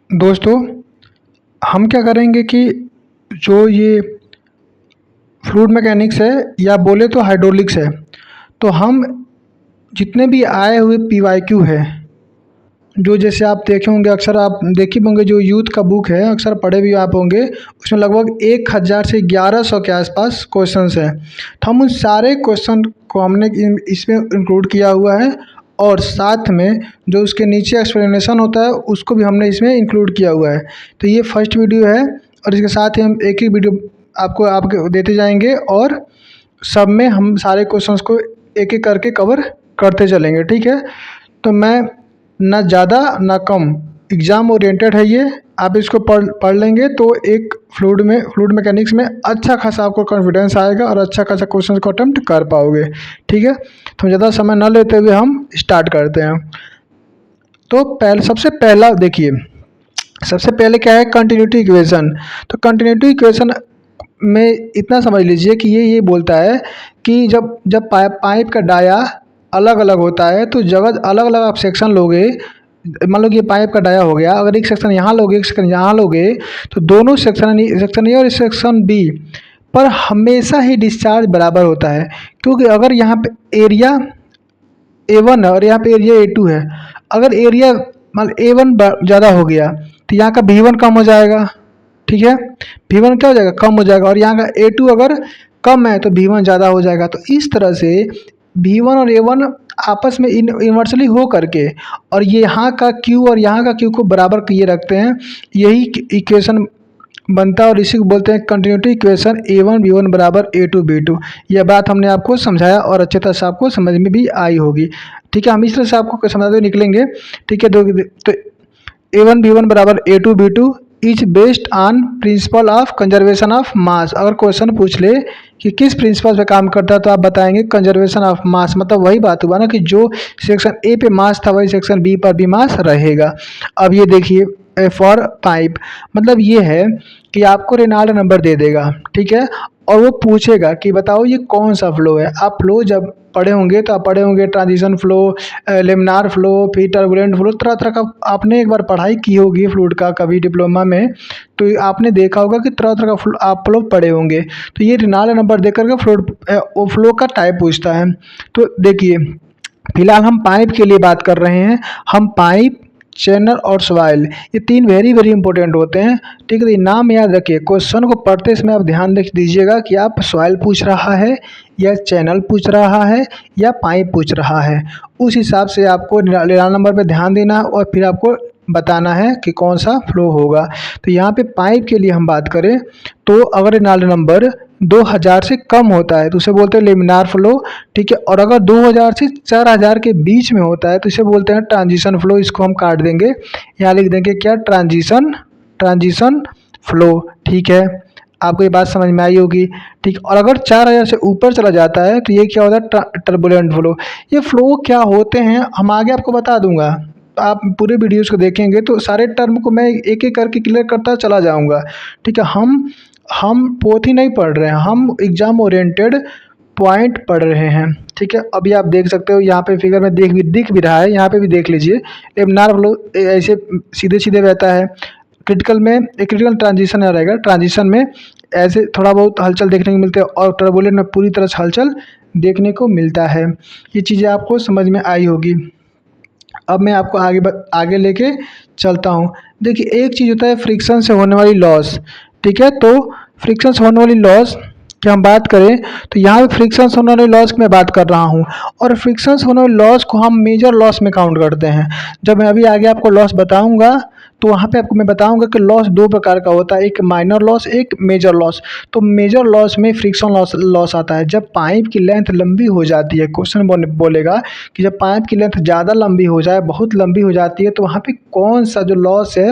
दोस्तों, हम क्या करेंगे कि जो ये फ्लूइड मैकेनिक्स है या बोले तो हाइड्रोलिक्स है, तो हम जितने भी आए हुए पीवाईक्यू है, जो जैसे आप देखे होंगे, अक्सर आप देखे होंगे, जो यूथ का बुक है अक्सर पढ़े भी आप होंगे, उसमें लगभग 1000 से 1100 के आसपास क्वेश्चंस हैं। तो हम उन सारे क्वेश्चन को हमने इसमें इंक्लूड किया हुआ है, और साथ में जो उसके नीचे एक्सप्लेनेशन होता है उसको भी हमने इसमें इंक्लूड किया हुआ है। तो ये फर्स्ट वीडियो है, और इसके साथ ही हम एक ही वीडियो आपके देते जाएंगे, और सब में हम सारे क्वेश्चंस को एक एक करके कवर करते चलेंगे। ठीक है, तो मैं ना ज़्यादा ना कम, एग्ज़ाम ओरिएंटेड है ये। आप इसको पढ़ लेंगे तो एक फ्लूइड मैकेनिक्स में अच्छा खासा आपको कॉन्फिडेंस आएगा और अच्छा खासा क्वेश्चन को अटेम्प्ट कर पाओगे। ठीक है, तो ज़्यादा समय न लेते हुए हम स्टार्ट करते हैं। तो सबसे पहला देखिए, सबसे पहले क्या है, कंटिन्यूटी इक्वेशन। तो कंटिन्यूटी इक्वेशन में इतना समझ लीजिए कि ये बोलता है कि जब पाइप का डाया अलग अलग होता है, तो जब अलग अलग आप सेक्शन लोगे, मान लो कि ये पाइप का डाया हो गया, अगर एक सेक्शन यहाँ लोगे एक सेक्शन यहाँ लोगे, तो दोनों सेक्शन ए और सेक्शन बी पर हमेशा ही डिस्चार्ज बराबर होता है। क्योंकि अगर यहाँ पे एरिया A1 है और यहाँ पे एरिया A2 है, अगर एरिया मान A1 ज़्यादा हो गया तो यहाँ का B1 कम हो जाएगा। ठीक है, B1 क्या हो जाएगा, कम हो जाएगा, और यहाँ का A2 अगर कम है तो B1 ज़्यादा हो जाएगा। तो इस तरह से B1 और A1 आपस में इन्वर्सली हो करके, और ये यहाँ का Q और यहाँ का Q को बराबर किए रखते हैं, यही इक्वेशन बनता है, और इसी को बोलते हैं कंटिन्यूटी इक्वेशन A1 B1 बराबर A2 B2। यह बात हमने आपको समझाया और अच्छे तरह से आपको समझ में भी आई होगी। ठीक है, हम इस तरह से आपको समझाते हुए निकलेंगे। ठीक है, तो A1 B1 बराबर A2 B2 is based on principle of conservation of mass. अगर क्वेश्चन पूछ ले कि किस प्रिंसिपल पे काम करता है, तो आप बताएंगे कंजर्वेशन ऑफ मास। मतलब वही बात हुआ ना कि जो सेक्शन ए पे मास था वही सेक्शन बी पर भी मास रहेगा। अब ये देखिए, फॉर पाइप मतलब ये है कि आपको रेनॉल्ड नंबर दे देगा। ठीक है, और वो पूछेगा कि बताओ ये कौन सा फ्लो है। आप फ्लो जब पढ़े होंगे तो आप पढ़े होंगे ट्रांजिशन फ्लो, लेमिनार फ्लो, फिर टर्बुलेंट फ्लो, तरह तरह का आपने एक बार पढ़ाई की होगी फ्लूइड का कभी डिप्लोमा में, तो आपने देखा होगा कि तरह तरह का आप लोग पढ़े होंगे। तो ये रेनॉल्ड नंबर देकर के फ्लो का टाइप पूछता है। तो देखिए, फिलहाल हम पाइप के लिए बात कर रहे हैं। हम पाइप, चैनल और सॉइल, ये तीन वेरी वेरी इंपॉर्टेंट होते हैं। ठीक है, तो ये नाम याद रखिए। क्वेश्चन को पढ़ते समय आप ध्यान रख दीजिएगा कि आप सॉइल पूछ रहा है या चैनल पूछ रहा है या पाइप पूछ रहा है। उस हिसाब से आपको रेनॉल्ड नंबर पे ध्यान देना और फिर आपको बताना है कि कौन सा फ्लो होगा। तो यहाँ पे पाइप के लिए हम बात करें तो अगर रेनॉल्ड नंबर 2000 से कम होता है तो उसे बोलते हैं लेमिनार फ्लो। ठीक है, और अगर 2000 से 4000 के बीच में होता है तो इसे बोलते हैं ट्रांजिशन फ्लो। इसको हम काट देंगे, यहाँ लिख देंगे क्या, ट्रांजिशन फ्लो। ठीक है, आपको ये बात समझ में आई होगी। ठीक, और अगर 4000 से ऊपर चला जाता है तो ये क्या होता है, टर्बुलेंट फ्लो। ये फ्लो क्या होते हैं हम आगे आपको बता दूंगा। आप पूरे वीडियोज़ को देखेंगे तो सारे टर्म को मैं एक एक करके क्लियर करता चला जाऊंगा। ठीक है, हम पोथी नहीं पढ़ रहे हैं, हम एग्ज़ाम ओरिएंटेड पॉइंट पढ़ रहे हैं। ठीक है, अभी आप देख सकते हो यहाँ पे फिगर में दिख भी रहा है, यहाँ पे भी देख लीजिए। लेमिनार फ्लो ऐसे सीधे सीधे रहता है। क्रिटिकल में एक क्रिटिकल ट्रांजिशन रहेगा, ट्रांजिशन में ऐसे थोड़ा बहुत हलचल देखने को मिलता है, और टर्बुलेंट में पूरी तरह से हलचल देखने को मिलता है। ये चीज़ें आपको समझ में आई होगी। अब मैं आपको आगे लेके चलता हूँ। देखिए, एक चीज़ होता है फ्रिक्शन से होने वाली लॉस। ठीक है, तो फ्रिक्शन से होने वाली लॉस की हम बात करें तो यहाँ पे फ्रिक्शन से होने वाली लॉस की मैं बात कर रहा हूँ, और फ्रिक्शन से होने वाली लॉस को हम मेजर लॉस में काउंट करते हैं। जब मैं अभी आगे आपको लॉस बताऊँगा तो वहाँ पे आपको मैं बताऊँगा कि लॉस दो प्रकार का होता है, एक माइनर लॉस, एक मेजर लॉस। तो मेजर लॉस में फ्रिक्शन लॉस आता है जब पाइप की लेंथ लंबी हो जाती है। क्वेश्चन बोलेगा कि जब पाइप की लेंथ ज़्यादा लंबी हो जाए, बहुत लंबी हो जाती है, तो वहाँ पे कौन सा जो लॉस है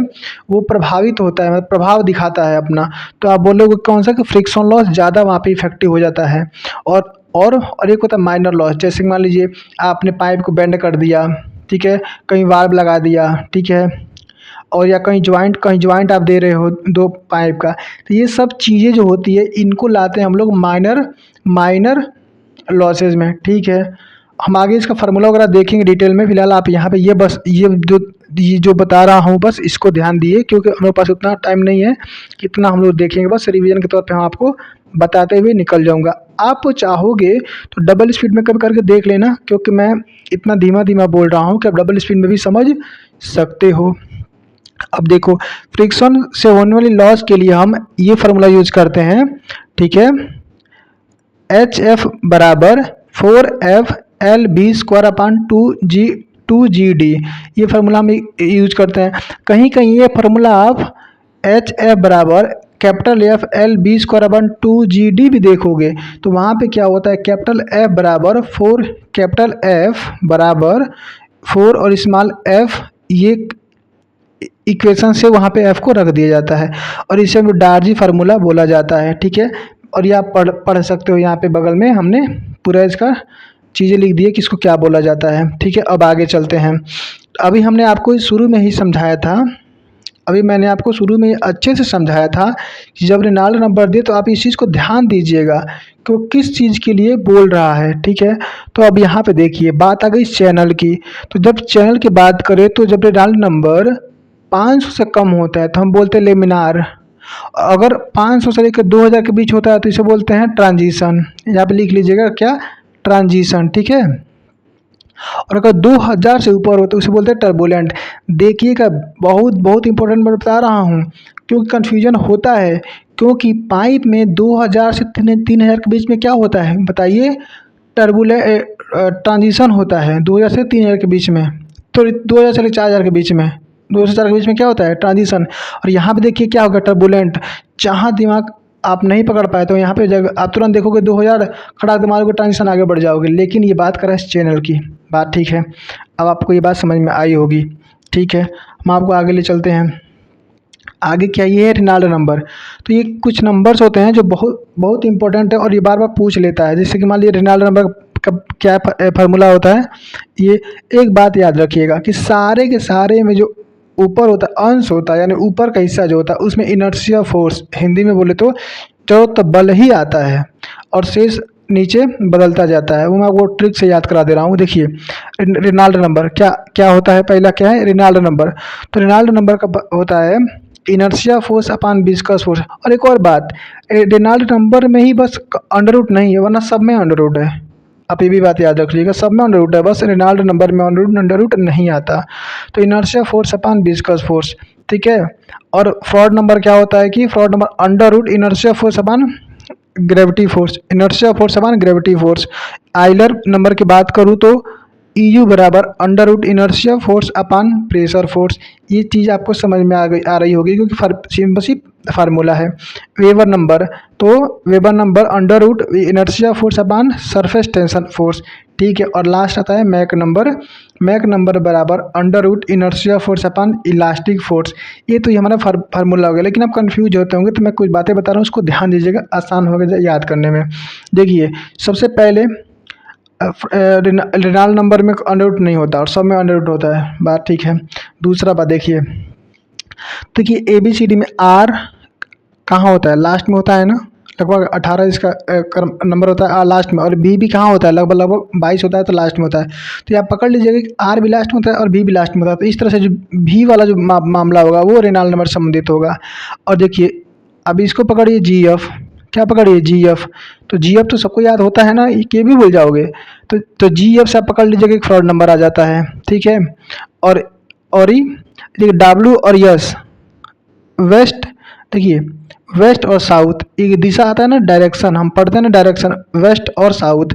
वो प्रभावित होता है, मतलब प्रभाव दिखाता है अपना। तो आप बोलोगे कौन सा, कि फ्रिक्शन लॉस ज़्यादा वहाँ पे इफेक्टिव हो जाता है। और एक होता है माइनर लॉस। जैसे मान लीजिए आपने पाइप को बेंड कर दिया, ठीक है, कहीं वाल्व लगा दिया, ठीक है, और या कहीं ज्वाइंट आप दे रहे हो दो पाइप का, तो ये सब चीज़ें जो होती है इनको लाते हैं हम लोग माइनर लॉसेज में। ठीक है, हम आगे इसका फार्मूला वगैरह देखेंगे डिटेल में। फिलहाल आप यहाँ पे ये जो बता रहा हूँ बस इसको ध्यान दिए, क्योंकि हमारे पास उतना टाइम नहीं है कितना हम लोग देखेंगे। बस रिवीजन के तौर पे हम आपको बताते हुए निकल जाऊँगा। आप चाहोगे तो डबल स्पीड में कभी करके देख लेना, क्योंकि मैं इतना धीमा धीमा बोल रहा हूँ कि आप डबल स्पीड में भी समझ सकते हो। अब देखो, फ्रिक्शन से होने वाली लॉस के लिए हम ये फार्मूला यूज करते हैं, ठीक है। एच एफ बराबर 4f_L_b² ये फार्मूला हम यूज करते हैं। कहीं कहीं ये फार्मूला आप एच एफ बराबर capital F L B square अपन 2GD भी देखोगे तो वहाँ पे क्या होता है, कैपिटल एफ बराबर 4, कैपिटल एफ बराबर 4 और स्मॉल एफ, ये इक्वेशन से वहाँ पे एफ को रख दिया जाता है और इसे डार्जी फार्मूला बोला जाता है, ठीक है। और ये आप पढ़ सकते हो, यहाँ पे बगल में हमने पूरा इसका चीज़ें लिख दी है कि इसको क्या बोला जाता है, ठीक है। अब आगे चलते हैं। अभी हमने आपको शुरू में ही समझाया था, अभी मैंने आपको शुरू में अच्छे से समझाया था कि जब रेनॉल्ड्स नंबर दे तो आप इस चीज़ को ध्यान दीजिएगा कि वो किस चीज़ के लिए बोल रहा है, ठीक है। तो अब यहाँ पे देखिए बात आ गई चैनल की। तो जब चैनल की बात करें तो जब रेनॉल्ड्स नंबर 500 से कम होता है तो हम बोलते हैं लेमिनार। अगर 500 से लेकर 2000 के बीच होता है तो इसे बोलते हैं ट्रांजिशन। यहाँ पे लिख लीजिएगा क्या, ट्रांजिशन, ठीक है। और अगर 2000 से ऊपर हो तो उसे बोलते हैं टर्बुलेंट। देखिएगा बहुत इंपॉर्टेंट मैं बता रहा हूँ, क्योंकि कन्फ्यूजन होता है, क्योंकि पाइप में 2000 से 3000 के बीच में क्या होता है बताइए, टर्बुलेंट ट्रांजिशन होता है 2000 से 3000 के बीच में। तो 2000 से 4000 के बीच में, 2000 से 4000 के बीच में क्या होता है, ट्रांजिशन। और यहाँ पे देखिए क्या होगा, टर्बुलेंट। जहाँ दिमाग आप नहीं पकड़ पाए तो यहाँ पे जब आप तुरंत देखोगे 2000 खड़ा दिमाग ट्रांजिशन आगे बढ़ जाओगे, लेकिन ये बात कर रहा है इस चैनल की बात, ठीक है। अब आपको ये बात समझ में आई होगी, ठीक है। हम आपको आगे ले चलते हैं। आगे क्या, ये है रेनॉल्ड्स नंबर। तो ये कुछ नंबर्स होते हैं जो बहुत इंपॉर्टेंट है और ये बार बार पूछ लेता है। जैसे कि मान लीजिए रेनॉल्ड्स नंबर का क्या फार्मूला होता है, ये एक बात याद रखिएगा कि सारे के सारे में जो ऊपर होता है अंश होता है, यानी ऊपर का हिस्सा जो होता है उसमें इनर्शिया फोर्स, हिंदी में बोले तो जरूरत बल ही आता है और शेष नीचे बदलता जाता है। वो मैं आपको ट्रिक से याद करा दे रहा हूँ। देखिए रेनॉल्ड्स नंबर क्या क्या होता है, पहला क्या है रेनॉल्ड्स नंबर। तो रेनॉल्ड्स नंबर का होता है inertia force upon viscous force. और एक और बात, रेनॉल्ड्स नंबर में ही बस अंडर रूट नहीं है, वरना सब में अंडर रूट है। आप ये भी बात याद रख लीजिएगा, सब में अंडर रूट है, बस रेनॉल्ड्स नंबर में अंडर रूट नहीं आता। तो inertia force upon viscous force, ठीक है। और फ्रॉड नंबर क्या होता है कि Froude number under root inertia force upon gravity force, inertia force upon gravity force. Euler number की बात करूँ तो EU बराबर under root inertia force upon pressure force. ये चीज़ आपको समझ में आ रही होगी, क्योंकि फार्मूला है। वेबर नंबर, तो Weber number under root inertia force upon surface tension force, ठीक है। और लास्ट आता है मैक नंबर, मैक नंबर बराबर under root inertia force upon elastic force. ये तो ये हमारा फार्मूला हो गया, लेकिन आप कंफ्यूज होते होंगे तो मैं कुछ बातें बता रहा हूँ, उसको ध्यान दीजिएगा, आसान होगा याद करने में। देखिए सबसे पहले रेनॉल्ड्स नंबर में अंडर रूट नहीं होता और सब में अंडर रूट होता है, बात ठीक है। दूसरा बात देखिए, ABCD में R कहाँ होता है, लास्ट में होता है ना, लगभग 18 इसका नंबर होता है लास्ट में। और B भी कहाँ होता है, लगभग 22 होता है, तो लास्ट में होता है। तो ये आप पकड़ लीजिएगा कि R भी लास्ट में होता है और B भी लास्ट में होता है। तो इस तरह से जो B वाला जो मामला होगा वो रेनॉल्ड्स नंबर संबंधित होगा। और देखिए अब इसको पकड़िए GF, क्या पकड़िए GF। तो GF तो सबको याद होता है ना, ये भी भूल जाओगे। तो GF से आप पकड़ लीजिएगा एक फ्रॉड नंबर आ जाता है, ठीक है। और देखिए W और S, वेस्ट, देखिए वेस्ट और साउथ, एक दिशा आता है ना, डायरेक्शन, हम पढ़ते हैं ना डायरेक्शन, वेस्ट और साउथ,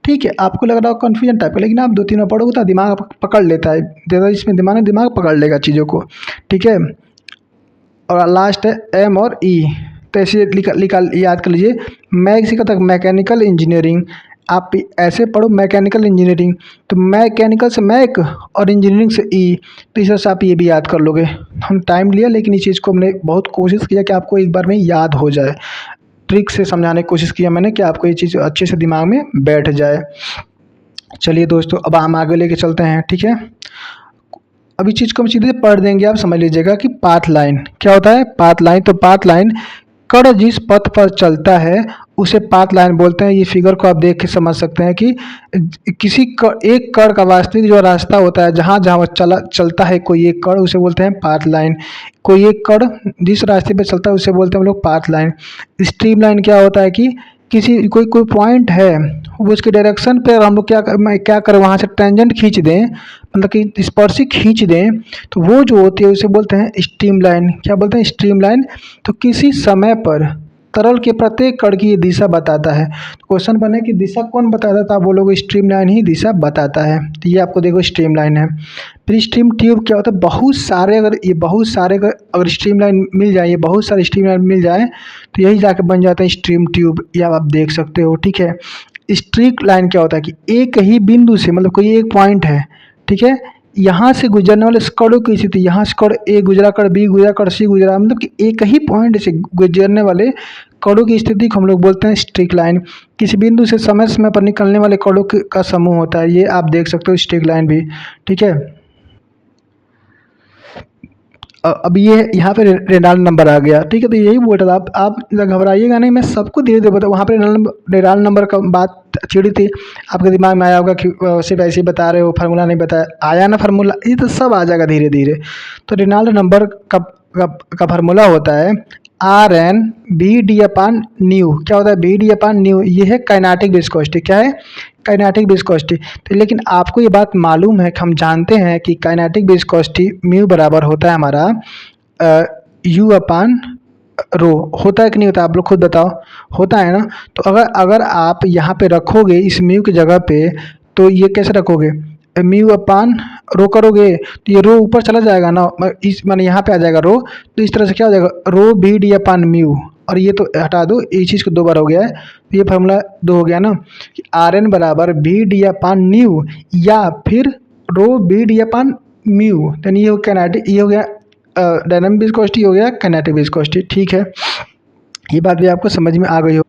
ठीक है। आपको लग रहा हो कन्फ्यूजन टाइप का, लेकिन आप 2-3 बार पढ़ोगे तो दिमाग पकड़ लेता है, ज़्यादा इसमें दिमाग पकड़ लेगा चीज़ों को, ठीक है। और लास्ट है M और E। तो ऐसे याद कर लीजिए। मैक से तक मैकेनिकल इंजीनियरिंग, आप ऐसे पढ़ो मैकेनिकल इंजीनियरिंग, तो मैकेनिकल से मैक और इंजीनियरिंग से ई, तो इस तरह से आप ये भी याद कर लोगे। हम टाइम लिया, लेकिन इस चीज़ को हमने बहुत कोशिश किया कि आपको एक बार में याद हो जाए। ट्रिक से समझाने की कोशिश किया मैंने कि आपको ये चीज़ अच्छे से दिमाग में बैठ जाए। चलिए दोस्तों, अब हम आगे लेके चलते हैं, ठीक है। अभी चीज़ को हम सीधे पढ़ देंगे, आप समझ लीजिएगा कि पाथ लाइन क्या होता है, पाथ लाइन। तो पाथ लाइन कण जिस पथ पर चलता है उसे पाथ लाइन बोलते हैं। ये फिगर को आप देख के समझ सकते हैं कि एक कण का वास्तविक जो रास्ता होता है, जहाँ जहाँ वह चलता है कोई एक कण, उसे बोलते हैं पाथ लाइन। कोई एक कण जिस रास्ते पे चलता है उसे बोलते हैं हम लोग पाथ लाइन। स्ट्रीम लाइन क्या होता है कि किसी कोई कोई पॉइंट है, वो उसके डायरेक्शन पे अगर हम लोग क्या करें, वहाँ से टेंजेंट खींच दें, मतलब कि स्पर्शी खींच दें, तो वो जो होती है उसे बोलते हैं स्ट्रीम लाइन। क्या बोलते हैं? Stream line. तो किसी समय पर तरल के प्रत्येक कण की ये दिशा बताता है। तो क्वेश्चन बने कि दिशा कौन बताता था, वो लोग स्ट्रीम लाइन ही दिशा बताता है। तो ये आपको देखो स्ट्रीम लाइन है। फिर स्ट्रीम ट्यूब क्या होता है? बहुत सारे अगर स्ट्रीम लाइन मिल जाए, ये बहुत सारे स्ट्रीम लाइन मिल जाए, तो यही जाके बन जाता है स्ट्रीम ट्यूब। ये आप देख सकते हो, ठीक है। स्ट्रीक लाइन क्या होता है कि एक ही बिंदु से, मतलब कोई एक पॉइंट है, ठीक है, यहाँ से गुजरने वाले कणों की स्थिति, यहाँ से कण ए गुजरा, कण बी गुजरा, कण सी गुजरा, मतलब कि एक ही पॉइंट से गुजरने वाले कणों की स्थिति को हम लोग बोलते हैं स्ट्रीक लाइन। किसी बिंदु से समय समय पर निकलने वाले कणों का समूह होता है। ये आप देख सकते हो स्ट्रीक लाइन भी, ठीक है। अब ये यहाँ पे रेनाल्ड नंबर आ गया, ठीक है। तो यही बोल रहा था, आप घबराइएगा नहीं, मैं सबको धीरे धीरे बता। वहाँ पे रेनाल्ड नंबर का बात छिड़ी थी, आपके दिमाग में आया होगा कि सिर्फ ऐसे ही बता रहे हो, फार्मूला नहीं बताया। आया ना फार्मूला, ये तो सब आ जाएगा धीरे धीरे। तो रेनाल्ड नंबर का फार्मूला होता है RN BD/न्यू। क्या होता है? BD/न्यू। ये है काइनेटिक विस्कोसिटी। क्या है? Kinetic viscosity. तो लेकिन आपको ये बात मालूम है कि हम जानते हैं कि काइनेटिक विस्कोसिटी म्यू बराबर होता है हमारा U/रो। होता है कि नहीं होता? आप लोग खुद बताओ, होता है ना? तो अगर आप यहाँ पे रखोगे इस म्यू की जगह पे, तो ये कैसे रखोगे? म्यू/रो करोगे तो ये रो ऊपर चला जाएगा ना, इस माने यहाँ पे आ जाएगा रो। तो इस तरह से क्या हो जाएगा? रो BD/म्यू। और ये तो हटा दो, ये चीज़ को 2 बार हो गया है, तो ये फार्मूला 2 हो गया ना कि RN बराबर BD/न्यू या फिर रो BD/म्यू। यानी ये हो गया डायनामिक विस्कोसिटी, हो गया काइनेटिक विस्कोसिटी, ठीक है। ये बात भी आपको समझ में आ गई हो।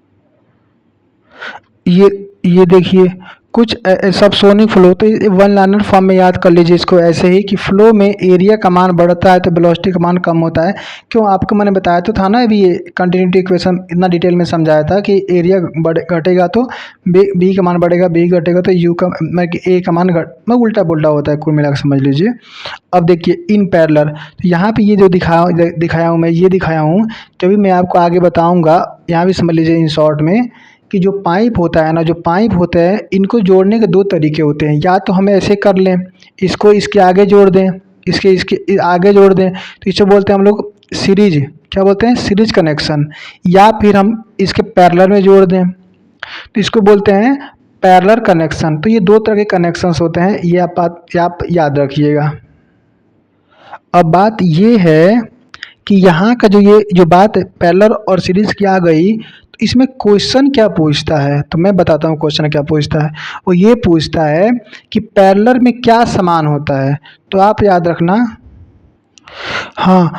ये देखिए कुछ सबसोनिक फ्लो, तो वन लाइनर फॉर्म में याद कर लीजिए इसको ऐसे ही कि फ्लो में एरिया का मान बढ़ता है तो वेलोसिटी का मान कम होता है। क्यों? आपको मैंने बताया तो था ना अभी, ये कंटिन्यूटी इक्वेशन इतना डिटेल में समझाया था कि एरिया घटेगा तो बी का मान बढ़ेगा, बी घटेगा तो यू का, मतलब ए का मान मैं उल्टा पुल्टा होता है, कुल मिला समझ लीजिए। अब देखिए इन पैरेलल, तो यहाँ पे ये जो दिखाया हूँ मैं, ये दिखाया हूँ, जब भी मैं आपको आगे बताऊँगा, यहाँ भी समझ लीजिए इन शॉर्ट में कि जो पाइप होता है ना, जो पाइप होता है, इनको जोड़ने के 2 तरीके होते हैं। या तो हम ऐसे कर लें, इसको इसके आगे जोड़ दें, इसके आगे जोड़ दें, तो इसे बोलते हैं हम लोग सीरीज। क्या बोलते हैं? Series connection. या फिर हम इसके पैरेलल में जोड़ दें, तो इसको बोलते हैं पैरेलल कनेक्शन। तो ये 2 तरह के कनेक्शंस होते हैं, ये आप याद रखिएगा। अब बात ये है कि यहाँ का ये जो बात पैरेलल और सीरीज की आ गई, तो इसमें क्वेश्चन क्या पूछता है, तो मैं बताता हूँ क्वेश्चन क्या पूछता है। वो ये पूछता है कि पैरेलल में क्या समान होता है, तो आप याद रखना। हाँ,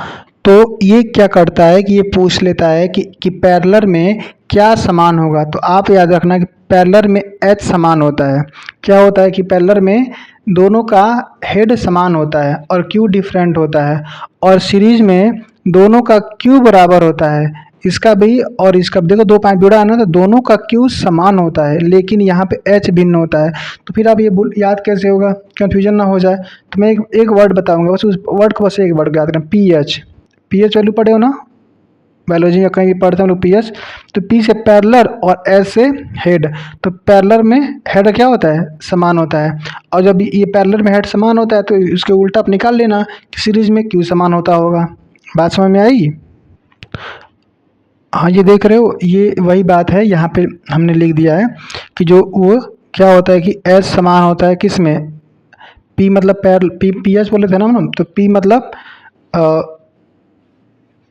तो ये क्या करता है कि ये पूछ लेता है कि पैरेलल में क्या समान होगा। तो आप याद रखना कि पैरेलल में H समान होता है। क्या होता है कि पैरेलल में दोनों का हेड समान होता है और Q डिफरेंट होता है, और सीरीज में दोनों का Q बराबर होता है। इसका भी और इसका, देखो 2 पॉइंट जुड़ा है ना, तो दोनों का Q समान होता है, लेकिन यहाँ पे H भिन्न होता है। तो फिर आप ये याद कैसे होगा, कन्फ्यूजन ना हो जाए। तो मैं एक वर्ड बताऊंगा, बस उस वर्ड को बस एक वर्ड याद रखना, पी एच वैल्यू पढ़े हो ना बायोलॉजी में, कहीं भी पढ़ते हैं लोग पीएच। तो पी से पैरेलल और एच से हेड। तो पैरेलल में हेड क्या होता है? समान होता है। और जब ये पैरेलल में हेड समान होता है तो इसके उल्टा आप निकाल लेना कि सीरीज में क्यू समान होता होगा। बात समझ में आई? हाँ, ये देख रहे हो, ये वही बात है, यहाँ पे हमने लिख दिया है कि जो वो क्या होता है कि एच समान होता है किस में? पी मतलब पी एच बोले थे ना हम, तो पी मतलब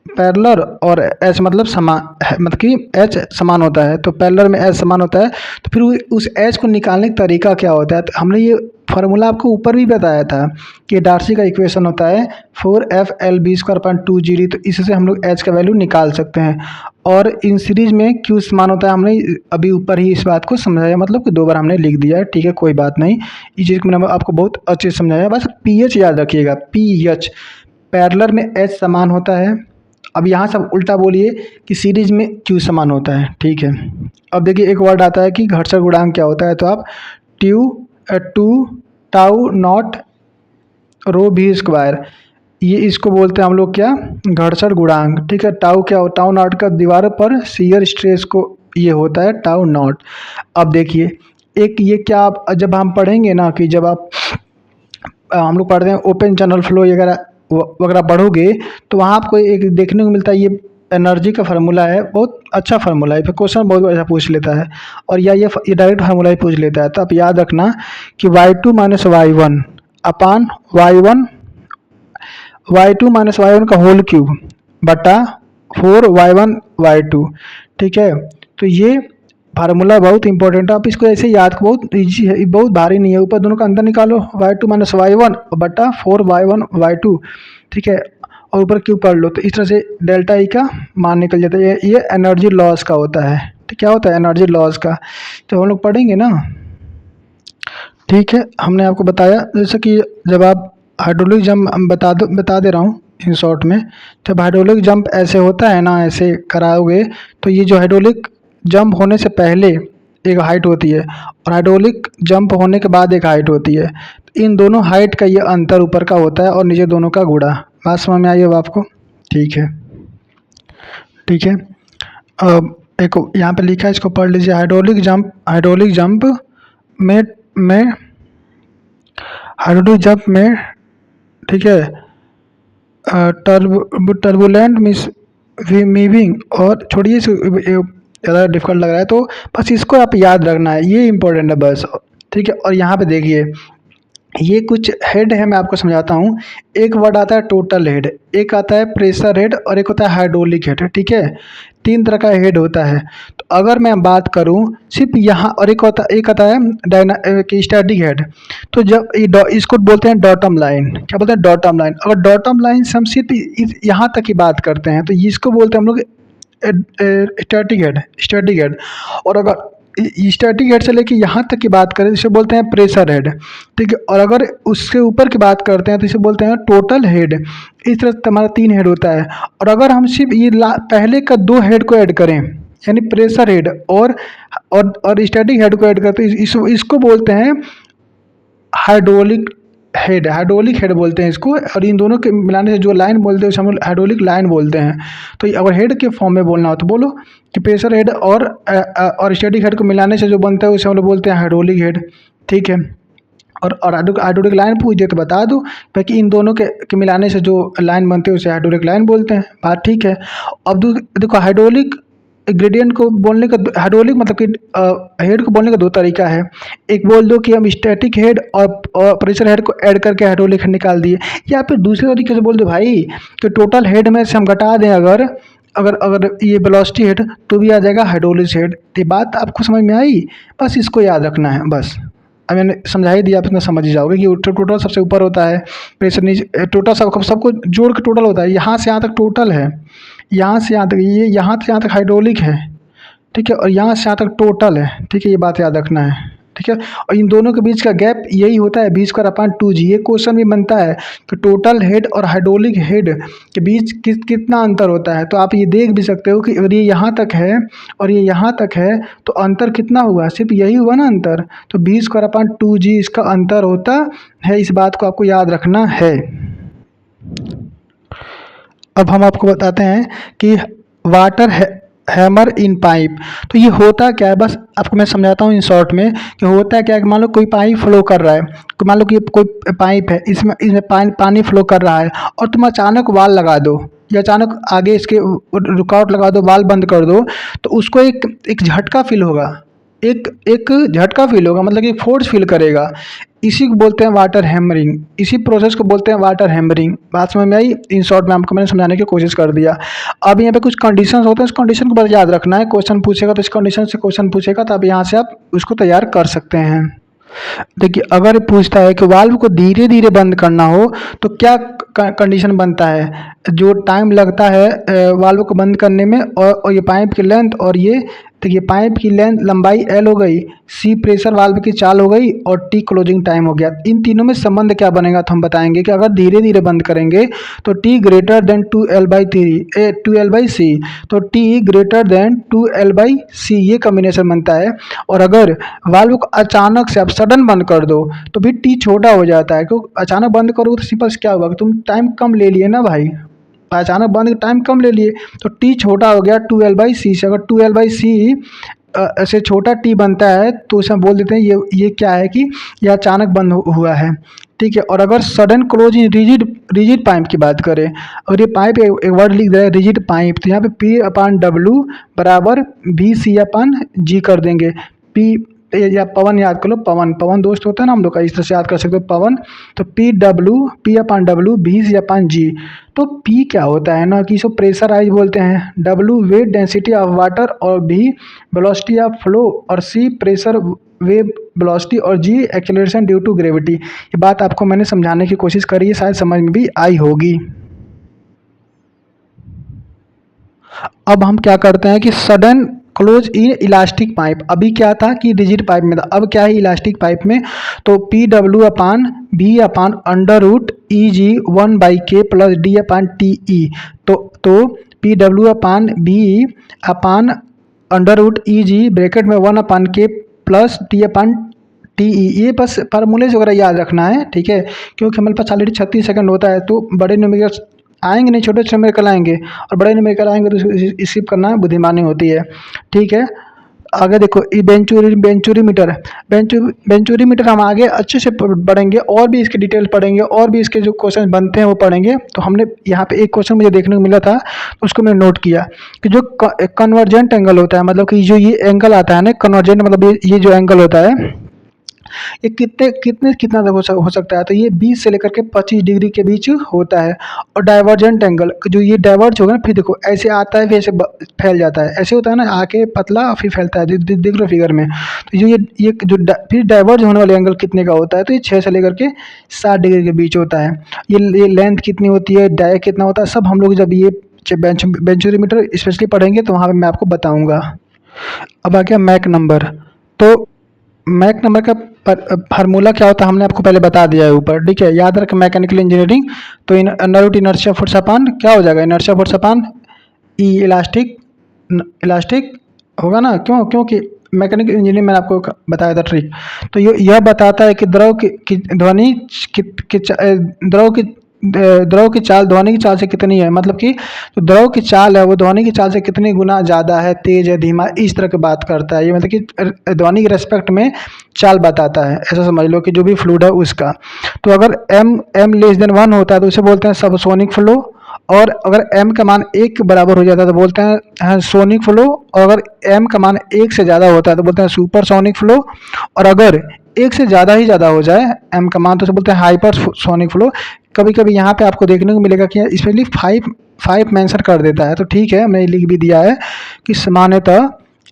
पैरेलल और एच मतलब समान, मतलब कि एच समान होता है, तो पैरेलल में एच समान होता है। तो फिर उस एच को निकालने का तरीका क्या होता है? तो हमने ये फार्मूला आपको ऊपर भी बताया था कि डार्सी का इक्वेशन होता है 4FL_2 तो इससे हम लोग एच का वैल्यू निकाल सकते हैं। और इन सीरीज में क्यू समान होता है, हमने अभी ऊपर ही इस बात को समझाया, मतलब कि 2 बार हमने लिख दिया है, ठीक है, कोई बात नहीं। इस चीज़ को मैंने आपको बहुत अच्छे से समझाया। बस पी एच याद रखिएगा, पी एच पैरेलल में एच समान होता है अब यहाँ सब उल्टा बोलिए कि सीरीज में Q समान होता है, ठीक है। अब देखिए एक वर्ड आता है कि घर्षण गुणांक क्या होता है, तो आप टू टाउ नॉट रो भी स्क्वायर, ये इसको बोलते हैं हम लोग क्या, घर्षण गुणांक, ठीक है। टाउ क्या होता है, टाउ नॉट का दीवार पर शियर स्ट्रेस को ये होता है टाउ नॉट। अब देखिए एक ये क्या, आप जब हम पढ़ेंगे ना कि जब आप हम लोग पढ़ते हैं ओपन चैनल फ्लो वगैरह वगैरह पढ़ोगे, तो वहाँ आपको एक देखने को मिलता है, ये एनर्जी का फार्मूला है, बहुत अच्छा फार्मूला है, क्वेश्चन बहुत अच्छा पूछ लेता है, और या ये डायरेक्ट फार्मूला ही पूछ लेता है। तो आप याद रखना कि y2 minus Y one upon y2 minus Y one का होल क्यूब बटा 4y1 y2, ठीक है। तो ये फार्मूला बहुत इंपॉर्टेंट है, आप इसको ऐसे याद, बहुत इजी है, बहुत भारी नहीं है। ऊपर दोनों का अंतर निकालो, y2 माइनस वाई वन बटा 4y1 y2, ठीक है, और ऊपर क्यूब कर लो, तो इस तरह से डेल्टा ई का मान निकल जाता है। ये एनर्जी लॉस का होता है, तो क्या होता है एनर्जी लॉस का, तो हम लोग पढ़ेंगे ना, ठीक है। हमने आपको बताया जैसे कि जब आप हाइड्रोलिक जंप बता दे रहा हूँ इन शॉर्ट में, जब हाइड्रोलिक जंप ऐसे होता है ना, ऐसे कराओगे, तो ये जो हाइड्रोलिक जंप होने से पहले एक हाइट होती है और हाइड्रोलिक जंप होने के बाद एक हाइट होती है, तो इन दोनों हाइट का ये अंतर ऊपर का होता है और नीचे दोनों का गुणा। बात समझ में आई अब आपको, ठीक है, ठीक है। अब एक यहाँ पे लिखा है, इसको पढ़ लीजिए, हाइड्रोलिक जंप में हाइड्रोलिक जंप में, ठीक है, टर्बुलेंट मिस मीविंग, और छोड़िए ज़्यादा डिफिकल्ट लग रहा है, तो बस इसको आप याद रखना है, ये इंपॉर्टेंट है बस, ठीक है। और यहाँ पे देखिए ये कुछ हेड है, मैं आपको समझाता हूँ। एक वर्ड आता है टोटल हेड, एक आता है प्रेशर हेड, और एक होता है हाइड्रोलिक हेड, ठीक है। तीन तरह का हेड होता है। तो अगर मैं बात करूँ सिर्फ यहाँ, और एक आता है स्टैटिक हेड, तो जब इसको बोलते हैं डॉटम लाइन, क्या बोलते हैं डॉटम लाइन। अगर डॉटम लाइन से हम सिर्फ यहाँ तक की बात करते हैं, तो इसको बोलते हैं हम लोग स्टैटिक हेड। और अगर स्टैटिक हेड से लेके यहाँ तक की बात करें, इसे बोलते हैं प्रेशर हेड, ठीक है। और अगर उससे ऊपर की बात करते हैं, तो इसे बोलते हैं टोटल हेड। इस तरह से हमारा तीन हेड होता है। और अगर हम सिर्फ ये पहले का दो हेड को ऐड करें, यानी प्रेशर हेड और स्टैटिक हेड को ऐड करते हैं, इसको बोलते हैं हाइड्रोलिक हेड बोलते हैं इसको। और इन दोनों के मिलाने से जो लाइन बोलते हैं उसे हम लोग हाइड्रोलिक लाइन बोलते हैं। तो अगर हेड के फॉर्म में बोलना हो तो बोलो कि प्रेशर हेड और स्टैटिक हेड को मिलाने से जो बनता है उसे हम लोग बोलते हैं हाइड्रोलिक हेड, ठीक है। और हाइड्रोलिक लाइन पूछ दे तो बता दो ताकि इन दोनों के मिलाने से जो लाइन बनती है उसे हाइड्रोलिक लाइन बोलते हैं, बात ठीक है। अब देखो हाइड्रोलिक ग्रेडियंट को बोलने का, हाइड्रोलिक मतलब कि हेड को बोलने का दो तरीका है। एक बोल दो कि हम स्टैटिक हेड और प्रेशर हेड को ऐड करके हाइड्रोलिक हेड निकाल दिए, या फिर दूसरे तरीके से बोल दो भाई कि टोटल हेड में से हम घटा दें अगर अगर अगर ये वेलोसिटी हेड, तो भी आ जाएगा हाइड्रोलिक हेड। ये बात आपको समझ में आई, बस इसको याद रखना है बस। अब मैंने समझा ही दिया, आप इतना समझ ही जाओगे कि टोटल सबसे ऊपर होता है, प्रेशर नीचे, टोटल सबको जोड़ के टोटल होता है। यहाँ से यहाँ तक टोटल है, यहाँ से यहाँ तक, ये यहाँ से यहाँ तक हाइड्रोलिक है, ठीक है, और यहाँ से यहाँ तक टोटल है, ठीक है। ये बात याद रखना है, ठीक है। और इन दोनों के बीच का गैप यही होता है v²/2g। ये क्वेश्चन भी बनता है कि टोटल हेड और हाइड्रोलिक हेड के बीच कितना अंतर होता है। तो आप ये देख भी सकते हो कि अगर ये यहाँ तक है और ये यहाँ तक है तो अंतर कितना हुआ, सिर्फ यही हुआ ना अंतर। तो v²/2g इसका अंतर होता है, इस बात को आपको याद रखना है। अब हम आपको बताते हैं कि वाटर हैमर इन पाइप, तो ये होता क्या है, बस आपको मैं समझाता हूँ इन शॉर्ट में कि होता क्या है कि मान लो कोई पाइप फ्लो कर रहा है, तो मान लो कि कोई पाइप है, इसमें पानी फ्लो कर रहा है, और तुम अचानक वाल लगा दो या अचानक आगे इसके रुकावट लगा दो, वाल बंद कर दो, तो उसको एक झटका फील होगा, एक झटका फील होगा, मतलब कि फोर्स फील करेगा। इसी को बोलते हैं वाटर हैमरिंग, इसी प्रोसेस को बोलते हैं वाटर हैमरिंग। बात समझ में आई, इन शॉर्ट में आपको मैंने समझाने की कोशिश कर दिया। अब यहाँ पे कुछ कंडीशंस होते हैं, उस कंडीशन को बस याद रखना है, क्वेश्चन पूछेगा तो इस कंडीशन से क्वेश्चन पूछेगा, तो अब यहाँ से आप उसको तैयार कर सकते हैं। देखिए अगर पूछता है कि वाल्व को धीरे धीरे बंद करना हो तो क्या कंडीशन बनता है, जो टाइम लगता है वाल्व को बंद करने में, और ये पाइप की लेंथ और ये देखिए पाइप की लंबाई L हो गई, C प्रेशर वाल्व की चाल हो गई और T क्लोजिंग टाइम हो गया। इन तीनों में संबंध क्या बनेगा तो हम बताएंगे कि अगर धीरे धीरे बंद करेंगे तो T ग्रेटर देन 2L/C, तो T ग्रेटर देन 2L/C ये कॉम्बिनेशन बनता है। और अगर वाल्व को अचानक से आप सडन बंद कर दो तो भी T छोटा हो जाता है, क्योंकि अचानक बंद करोगे तो सिंपल क्या होगा कि तुम टाइम कम ले लिए ना भाई, अचानक बंद टाइम कम ले लिए तो टी छोटा हो गया 2L/C से। अगर 2L/C ऐसे छोटा टी बनता है तो उसे हम बोल देते हैं ये क्या है कि यह अचानक बंद हुआ है, ठीक है। और अगर sudden close in rigid pipe की बात करें, और ये पाइप एक वर्ड लिख दे रिजिड पाइप, तो यहाँ पे P/W बराबर VC/G कर देंगे। P या पवन याद कर लो, पवन दोस्त होता है ना हम लोग का, इस तरह से याद कर सकते हो पवन। तो P/W VC/G। तो P क्या होता है ना कि इसको प्रेशराइज बोलते हैं, W weight density of water और V वेलोसिटी ऑफ फ्लो और C प्रेशर वेव वेलोसिटी और G acceleration due to gravity. ये बात आपको मैंने समझाने की कोशिश करी है, शायद समझ में भी आई होगी। अब हम क्या करते हैं कि sudden close in elastic pipe, अभी क्या था कि रिजिड पाइप में था, अब क्या है इलास्टिक पाइप में, तो P/W/V/√EG 1/K + D/TE। तो P/W/V/√EG ब्रैकेट में 1/K + D/TE। ये बस फार्मूलेज वगैरह याद रखना है, ठीक है, क्योंकि हमारे पास ऑलरेडी 36 सेकंड होता है तो बड़े न्यूमेरिकल्स आएंगे नहीं, छोटे छोटे न्यूमेरिकल आएंगे, और बड़े न्यूमेरिकल आएंगे तो स्किप करना बुद्धिमानी होती है, ठीक है। आगे देखो बेंचुरीमीटर हम आगे अच्छे से पढ़ेंगे, और भी इसके डिटेल पढ़ेंगे, और भी इसके जो क्वेश्चन बनते हैं वो पढ़ेंगे। तो हमने यहाँ पे एक क्वेश्चन मुझे देखने को मिला था, तो उसको मैंने नोट किया कि जो कन्वर्जेंट एंगल होता है, मतलब कि जो ये एंगल आता है ना कन्वर्जेंट, मतलब ये जो एंगल होता है ये कितना तक हो सकता है, तो ये 20 से लेकर के 25 डिग्री के बीच होता है। और डाइवर्जेंट एंगल जो ये डाइवर्ज होगा ना, फिर देखो ऐसे आता है फिर ऐसे फैल जाता है, ऐसे होता है ना, आके पतला फिर फैलता है, देख लो फिगर में। तो ये जो फिर डाइवर्ज होने वाले एंगल कितने का होता है, तो ये 6 से लेकर के 7 डिग्री के बीच होता है। ये लेंथ कितनी होती है, डाय कितना होता है, सब हम लोग जब ये बेंचुरीमीटर स्पेशली पढ़ेंगे तो वहाँ पर मैं आपको बताऊँगा। अब आ गया मैक नंबर। तो मैक नंबर का फार्मूला क्या होता है हमने आपको पहले बता दिया है ऊपर, ठीक है, याद रख मैकेनिकल इंजीनियरिंग। तो under root inertia force upon क्या हो जाएगा, inertia force upon E elastic होगा ना, क्योंकि मैकेनिकल इंजीनियरिंग मैंने आपको बताया था ट्रिक। तो यह बताता है कि द्रव की चाल ध्वनि की चाल से कितनी है, मतलब कि जो द्रव की चाल है वो ध्वनि की चाल से कितनी गुना ज़्यादा है, तेज है, धीमा, इस तरह की बात करता है ये, मतलब कि ध्वनि के रेस्पेक्ट में चाल बताता है, ऐसा समझ लो कि जो भी फ्लूइड है उसका। तो अगर m लेस देन 1 होता है तो उसे बोलते हैं सबसोनिक फ्लो, और अगर m का मान 1 के बराबर हो जाता है तो बोलते हैं सोनिक फ्लो, और अगर m का मान 1 से ज़्यादा होता है तो बोलते हैं सुपरसोनिक फ्लो, और अगर 1 से ज़्यादा हो जाए m का मान तो उसे बोलते हैं हाइपर सोनिक फ्लो। कभी कभी यहाँ पे आपको देखने को मिलेगा कि स्पेशली 5 मेंशन कर देता है, तो ठीक है मैंने लिख भी दिया है कि सामान्यतः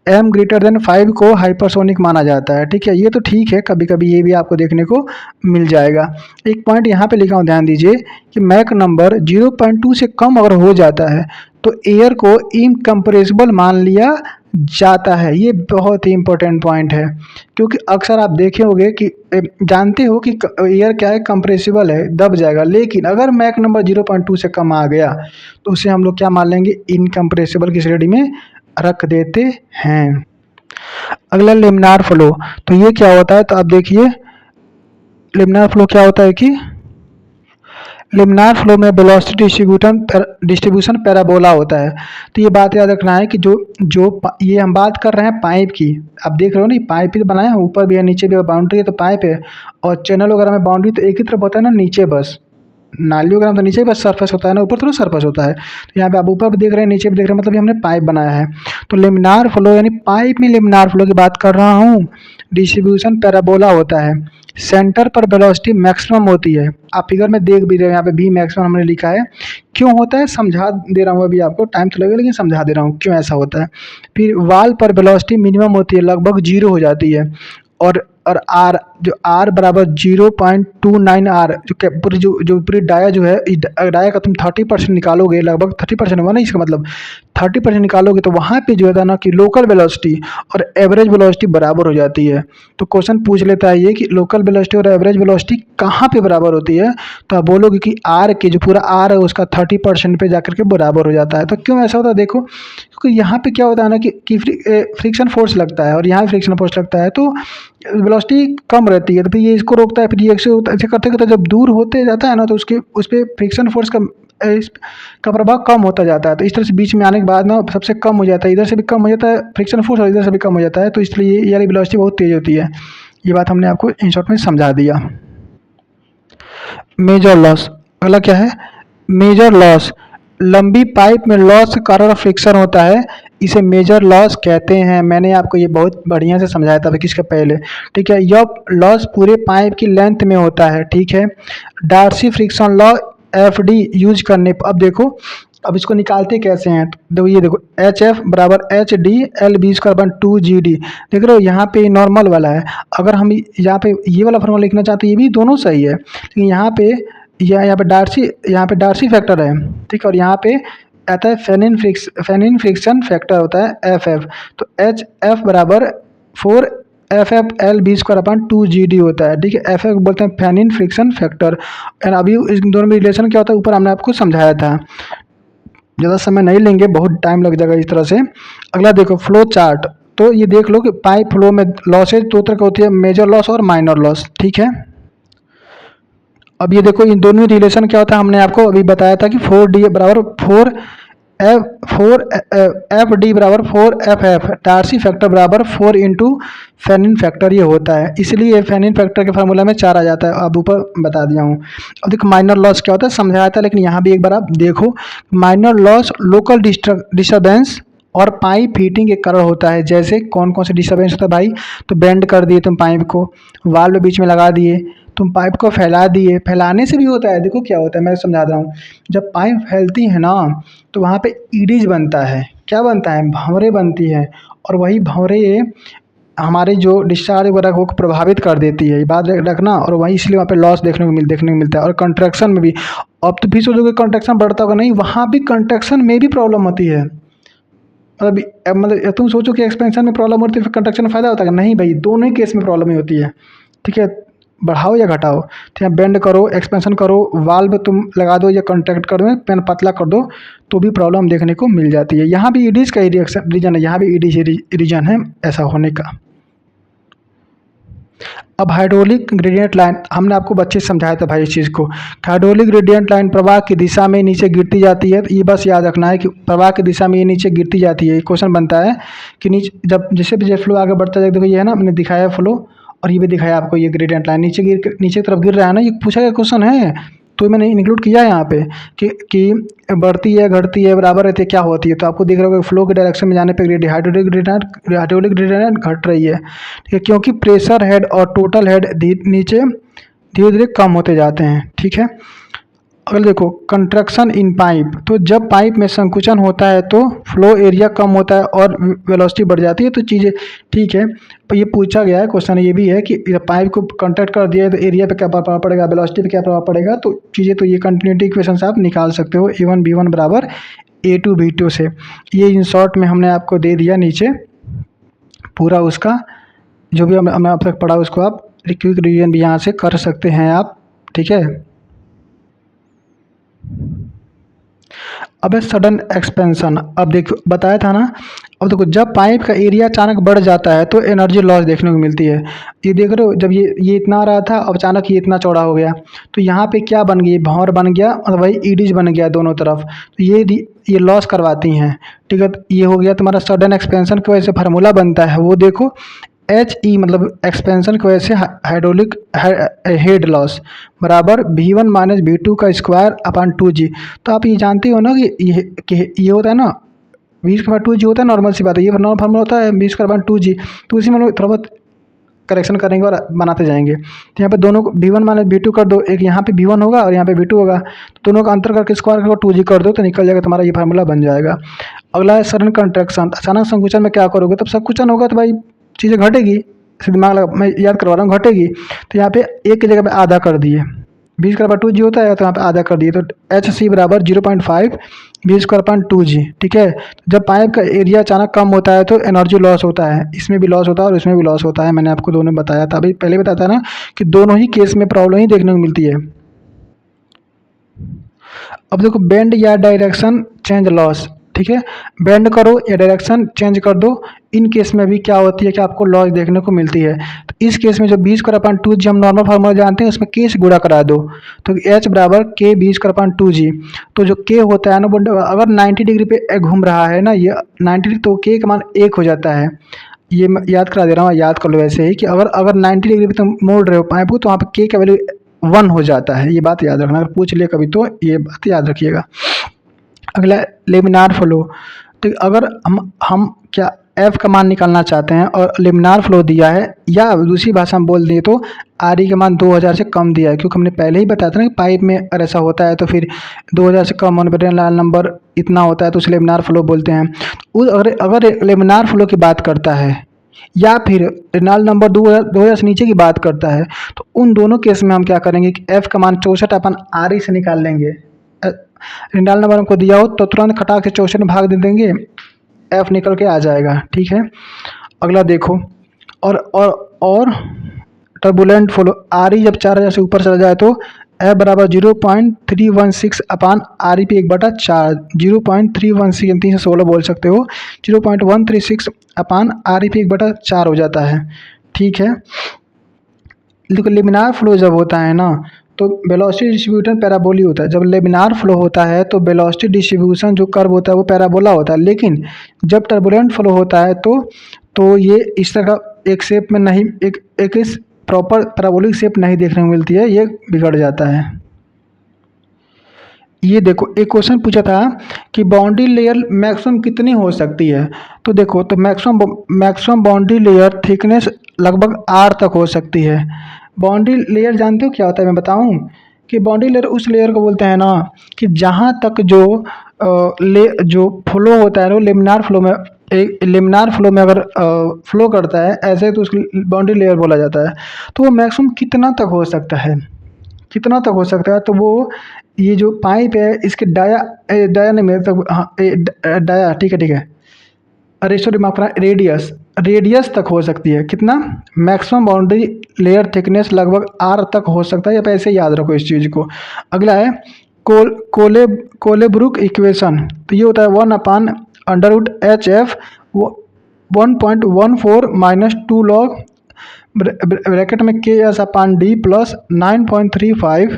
m ग्रेटर देन 5 को हाइपरसोनिक माना जाता है, ठीक है, ये तो ठीक है, कभी कभी ये भी आपको देखने को मिल जाएगा। एक पॉइंट यहाँ पे लिखा हूँ, ध्यान दीजिए कि मैक नंबर 0.2 से कम अगर हो जाता है तो एयर को इनकम्प्रेसिबल मान लिया जाता है। ये बहुत ही इंपॉर्टेंट पॉइंट है, क्योंकि अक्सर आप देखे होंगे कि जानते हो कि एयर क्या है, कंप्रेसिबल है, दब जाएगा, लेकिन अगर मैक नंबर 0.2 से कम आ गया तो उसे हम लोग क्या मान लेंगे, इनकम्प्रेसिबल की श्रेणी में रख देते हैं। अगला लिमिनार फ्लो, तो ये क्या होता है, तो आप देखिए लिमिनार फ्लो क्या होता है कि लिमिनार फ्लो में वेलोसिटी डिस्ट्रीब्यूशन पैराबोला होता है। तो ये बात याद रखना है कि ये हम बात कर रहे हैं पाइप की, आप देख रहे हो ना पाइप ही बनाए हैं, ऊपर भी है नीचे भी है, बाउंड्री है तो पाइप है, और चैनल वगैरह में बाउंड्री तो एक ही तरफ होता है ना, नीचे बस, नाली वगैरह तो नीचे बस सरफेस होता है ना, ऊपर थोड़ा सरफेस होता है। तो यहाँ पे आप ऊपर भी देख रहे हैं नीचे भी देख रहे हैं, मतलब ये हमने पाइप बनाया है। तो लिमिनार फ्लो यानी पाइप में लिमिनार फ्लो की बात कर रहा हूँ, डिस्ट्रीब्यूशन पैराबोला होता है, सेंटर पर वेलोसिटी मैक्सिमम होती है, आप फिगर में देख भी रहे हो यहाँ पे भी मैक्सिमम हमने लिखा है, क्यों होता है समझा दे रहा हूँ, अभी आपको टाइम तो लगेगा लेकिन समझा दे रहा हूँ क्यों ऐसा होता है। फिर वाल पर वेलोसिटी मिनिमम होती है, लगभग 0 हो जाती है, और जो R बराबर 0.29 R, जो पूरी डाया जो है, डाया का तुम 30% निकालोगे, लगभग 30% हुआ ना इसका मतलब, 30% निकालोगे तो वहाँ पे जो है ना कि लोकल वेलोसिटी और एवरेज वेलोसिटी बराबर हो जाती है। तो क्वेश्चन पूछ लेता है ये कि लोकल वेलोसिटी और एवरेज वेलोसिटी कहाँ पे बराबर होती है, तो आप बोलोगे कि R के जो पूरा R है उसका 30% पे जाकर के बराबर हो जाता है। तो क्यों ऐसा होता है देखो, क्योंकि यहाँ पे क्या होता है ना कि फ्रिक्शन फोर्स लगता है और यहाँ फ्रिक्शन फोर्स लगता है, तो वेलोसिटी कम रहती है, तो फिर ये इसको रोकता है, फिर ये ऐसे करते करते जब दूर होते जाता है ना तो उसके उस पर फ्रिक्शन फोर्स का प्रभाव कम होता जाता है। तो इस तरह से बीच में आने के बाद ना सबसे कम हो जाता है, इधर से भी कम हो जाता है फ्रिक्शन फोर्स और इधर से भी कम हो जाता है, तो इसलिए ये वाली वेलोसिटी बहुत तेज़ होती है। ये बात हमने आपको इन शॉर्ट में समझा दिया। मेजर लॉस, अगला क्या है, मेजर लॉस, लंबी पाइप में लॉस के कारण फ्रिक्शन होता है, इसे मेजर लॉस कहते हैं। मैंने आपको ये बहुत बढ़िया से समझाया था किसके पहले, ठीक है। यह लॉस पूरे पाइप की लेंथ में होता है, ठीक है। Darcy friction law FD use करने पर, अब देखो अब इसको निकालते कैसे हैं, तो देखो ये देखो HF बराबर HD LB²/2GD, देख रहे हो यहाँ पे नॉर्मल वाला है। अगर हम यहाँ पे ये वाला फॉर्मूला लिखना चाहते हैं, ये भी दोनों सही है, लेकिन यहाँ पे यहाँ पे डार्सी फैक्टर है, ठीक है, और यहाँ पे आता है फेनिन फ्रिक्शन फैक्टर होता है FF, तो HF बराबर 4FF/LB²/2GD होता है, ठीक है। FF बोलते हैं फेनिन फ्रिक्शन फैक्टर। एंड अभी इस दोनों में रिलेशन क्या होता है ऊपर हमने आपको समझाया था, ज़्यादा समय नहीं लेंगे, बहुत टाइम लग जाएगा इस तरह से। अगला देखो फ्लो चार्ट, तो ये देख लो कि पाइप फ्लो में लॉसेज दो तरह की होती है, मेजर लॉस और माइनर लॉस, ठीक है। अब ये देखो इन दोनों में रिलेशन क्या होता है, हमने आपको अभी बताया था कि 4D बराबर 4FD बराबर 4FF, डार्सी फैक्टर बराबर 4 इंटू फेनिन फैक्टर ये होता है, इसलिए फेनिन फैक्टर के फार्मूला में 4 आ जाता है। अब ऊपर बता दिया हूँ। अब देखो माइनर लॉस क्या होता है समझाया था, लेकिन यहाँ भी एक बार आप देखो, माइनर लॉस लोकल डिस्टर्बेंस और पाइप हीटिंग के कारण होता है। जैसे कौन कौन से डिस्टर्बेंस होता है भाई, तो बेंड कर दिए तुम पाइप को, वाल्व बीच में लगा दिए, तुम पाइप को फैला दिए, फैलाने से भी होता है। देखो क्या होता है मैं समझा रहा हूँ, जब पाइप फैलती है ना तो वहाँ पे ईडिज बनता है, क्या बनता है, भंवरें बनती है, और वही भंवरें हमारे जो डिस्चार्ज वगैरह को प्रभावित कर देती है, ये बात रखना। और वही इसलिए वहाँ पे लॉस देखने को मिलता है। और कंट्रैक्शन में भी, अब तो फिर सोचोगे कंट्रैक्शन बढ़ता होगा, नहीं, वहाँ भी कंट्रैक्शन में भी प्रॉब्लम होती है। मतलब तुम सोचो कि एक्सपेंशन में प्रॉब्लम होती है फिर कंट्रैक्शन में फ़ायदा होता है, नहीं भाई, दोनों ही केस में प्रॉब्लम ही होती है, ठीक है। बढ़ाओ या घटाओ, ठीक है, बेंड करो, एक्सपेंशन करो, वाल्व तुम लगा दो या कॉन्ट्रैक्ट कर दो, पेन पतला कर दो, तो भी प्रॉब्लम देखने को मिल जाती है। यहाँ भी ईडीज का ही रीजन है, यहाँ भी ईडीज रीजन है ऐसा होने का। अब हाइड्रोलिक ग्रेडियंट लाइन हमने आपको बच्चे समझाया था भाई इस चीज़ को, हाइड्रोलिक ग्रेडियंट लाइन प्रवाह की दिशा में नीचे गिरती जाती है। तो ये बस याद रखना है कि प्रवाह की दिशा में ये नीचे गिरती जाती है। क्वेश्चन बनता है कि नीचे जब जैसे भी फ्लो आगे बढ़ता जाए, देखो ये है ना, मैंने दिखाया फ्लो, और ये भी दिखाया आपको, ये ग्रेडियंट लाइन नीचे की तरफ गिर रहा है ना, ये पूछा गया क्वेश्चन है, तो मैंने इंक्लूड किया है यहाँ पे कि बढ़ती है, घटती है, बराबर रहती है, क्या होती है। तो आपको दिख रहा होगा फ्लो के डायरेक्शन में जाने पे हाइड्रोलिक ग्रेडियंट घट रही है, ठीक है, क्योंकि प्रेशर हेड और टोटल हेड नीचे धीरे धीरे कम होते जाते हैं, ठीक है। अगर देखो कंट्रक्शन इन पाइप, तो जब पाइप में संकुचन होता है तो फ्लो एरिया कम होता है और वेलोसिटी बढ़ जाती है, तो चीज़ें ठीक है। पर ये पूछा गया है क्वेश्चन, ये भी है कि जब पाइप को कंट्रैक्ट कर दिया है तो एरिया पे क्या प्रभाव पड़ेगा, वेलोसिटी पे क्या प्रभाव पड़ेगा, तो चीज़ें, तो ये कंटिन्यूटी इक्वेशन से आप निकाल सकते हो, A1 B1 बराबर A2 B2 से। ये इन शॉर्ट में हमने आपको दे दिया नीचे पूरा उसका, जो भी हमने अब तक पढ़ा उसको आप क्विक रिवीजन भी यहाँ से कर सकते हैं आप, ठीक है। अब है सडन एक्सपेंशन, अब देखो बताया था ना, अब देखो जब पाइप का एरिया अचानक बढ़ जाता है तो एनर्जी लॉस देखने को मिलती है। ये देख रहे हो, जब ये इतना आ रहा था, अब अचानक ये इतना चौड़ा हो गया, तो यहाँ पे क्या बन गई, भंवर बन गया और वही ईडीज बन गया दोनों तरफ, तो ये लॉस करवाती हैं, ठीक है। ये हो गया तुम्हारा सडन एक्सपेंशन की वजह से फार्मूला बनता है, वो देखो HE मतलब एक्सपेंशन की वजह से हाइड्रोलिक हेड लॉस बराबर V1 माइनस V2 का स्क्वायर अपॉन 2G। तो आप ये जानते हो ना कि ये होता है ना, V²/2G होता है, नॉर्मल सी बात है, ये नॉर्मल फार्मूला होता है V²/2G। तो इसी में लोग थोड़ा बहुत करेक्शन करेंगे और बनाते जाएंगे। तो यहाँ पे दोनों को V1 माइनस V2 कर दो, एक यहाँ पे V1 होगा और यहाँ पे V2 होगा, तो दोनों का अंतर करके स्क्वायर करके 2G कर दो, तो निकल जाएगा तुम्हारा ये फार्मूला बन जाएगा। अगला है सडन कंट्रैक्शन, अचानक संकुचन में क्या करोगे, तब संकुचन होगा तो भाई चीज़ें घटेगी, से दिमाग लगा, मैं याद करवा रहा हूँ, घटेगी तो यहाँ पे एक की जगह पे आधा कर दिए, बी स्क्वायर बाय 2g होता है तो यहाँ पे आधा कर दिए, तो एच सी बराबर 0.5 बी स्क्वायर अपॉन 2g। ठीक है, जब पाइप का एरिया अचानक कम होता है तो एनर्जी लॉस होता है, इसमें भी लॉस होता है और इसमें भी लॉस होता है। मैंने आपको दोनों बताया था, अभी पहले बताया था ना कि दोनों ही केस में प्रॉब्लम ही देखने को मिलती है। अब देखो बेंड या डायरेक्शन चेंज लॉस, ठीक है, बेंड करो या डायरेक्शन चेंज कर दो, इन केस में भी क्या होती है कि आपको लॉस देखने को मिलती है। तो इस केस में जो बी स्क्वायर अपॉन 2g हम नॉर्मल फार्मूला जानते हैं, उसमें के से गुणा करा दो, तो h बराबर के बी स्क्वायर अपॉन 2g। तो जो के होता है ना वो अगर 90 डिग्री पे घूम रहा है ना, ये 90 डिग्री, तो के का मान 1 हो जाता है। ये मैं याद करा दे रहा हूँ, याद कर लो वैसे ही कि अगर 90 डिग्री पे तुम मोड़ रहे हो पाइप को, तो वहाँ पे के का वैल्यू 1 हो जाता है। ये बात याद रखना, अगर पूछ लिया कभी तो ये बात याद रखिएगा। अगला लेमिनार फ्लो, तो अगर हम क्या एफ का मान निकालना चाहते हैं और लेमिनार फ्लो दिया है, या दूसरी भाषा में बोल दिए तो आर ई का मान 2000 से कम दिया है, क्योंकि हमने पहले ही बताया था ना कि पाइप में अगर ऐसा होता है तो फिर 2000 से कम होने पर लाल नंबर इतना होता है तो उसे लेमिनार फ्लो बोलते हैं। अगर लेमिनार फ्लो की बात करता है या फिर रेनॉल्ड नंबर 2000 से नीचे की बात करता है, तो उन दोनों केस में हम क्या करेंगे कि एफ का मान 64 अपन आर ई से निकाल लेंगे। रेनॉल्ड नंबर हमको दिया हो तो तुरंत खटाक से 64 में भाग दे देंगे, एफ निकल के आ जाएगा। ठीक है, अगला देखो, और टर्बुलेंट फ्लो, आर ई जब 4000 से ऊपर चला जाए तो एफ बराबर 0.316 अपान आर ई पे 1/4, 0.316 316 बोल सकते हो, 0.136 अपान आर ई पे 1/4 हो जाता है। ठीक है, देखो लेमिनार फ्लो जब होता है ना तो वेलोसिटी डिस्ट्रीब्यूशन पैराबोली होता है। जब लेमिनार फ्लो होता है तो वेलोसिटी डिस्ट्रीब्यूशन जो कर्व होता है वो पैराबोला होता है, लेकिन जब टर्बुलेंट फ्लो होता है तो ये इस तरह एक शेप में नहीं, एक इस प्रॉपर पैराबोलिक शेप नहीं देखने को मिलती है, ये बिगड़ जाता है। ये देखो एक क्वेश्चन पूछा था कि बाउंड्री लेयर मैक्सिमम कितनी हो सकती है, तो देखो तो मैक्सिमम बाउंड्री लेयर थिकनेस लगभग आर तक हो सकती है। बाउंड्री लेयर जानते हो क्या होता है, मैं बताऊं कि बाउंड्री लेयर उस लेयर को बोलते हैं ना कि जहाँ तक जो फ्लो होता है ना लेमिनार फ्लो में, लेमिनार फ्लो में अगर फ्लो करता है ऐसे तो उसकी बाउंड्री लेयर बोला जाता है। तो वो मैक्सिमम कितना तक हो सकता है, कितना तक हो सकता है, तो वो ये जो पाइप है इसके डाया नहीं मेरे तक, हाँ डाया, ठीक है, अरे सॉरी माफ करना, रेडियस तक हो सकती है। कितना, मैक्सिमम बाउंड्री लेयर थिकनेस लगभग आर तक हो सकता है, या ऐसे याद रखो इस चीज़ को। अगला है कोलेब्रुक इक्वेशन, तो ये होता है 1/√HF 1.14 माइनस 2 लॉग ब्रैकेट में के एस अपान D plus 9.35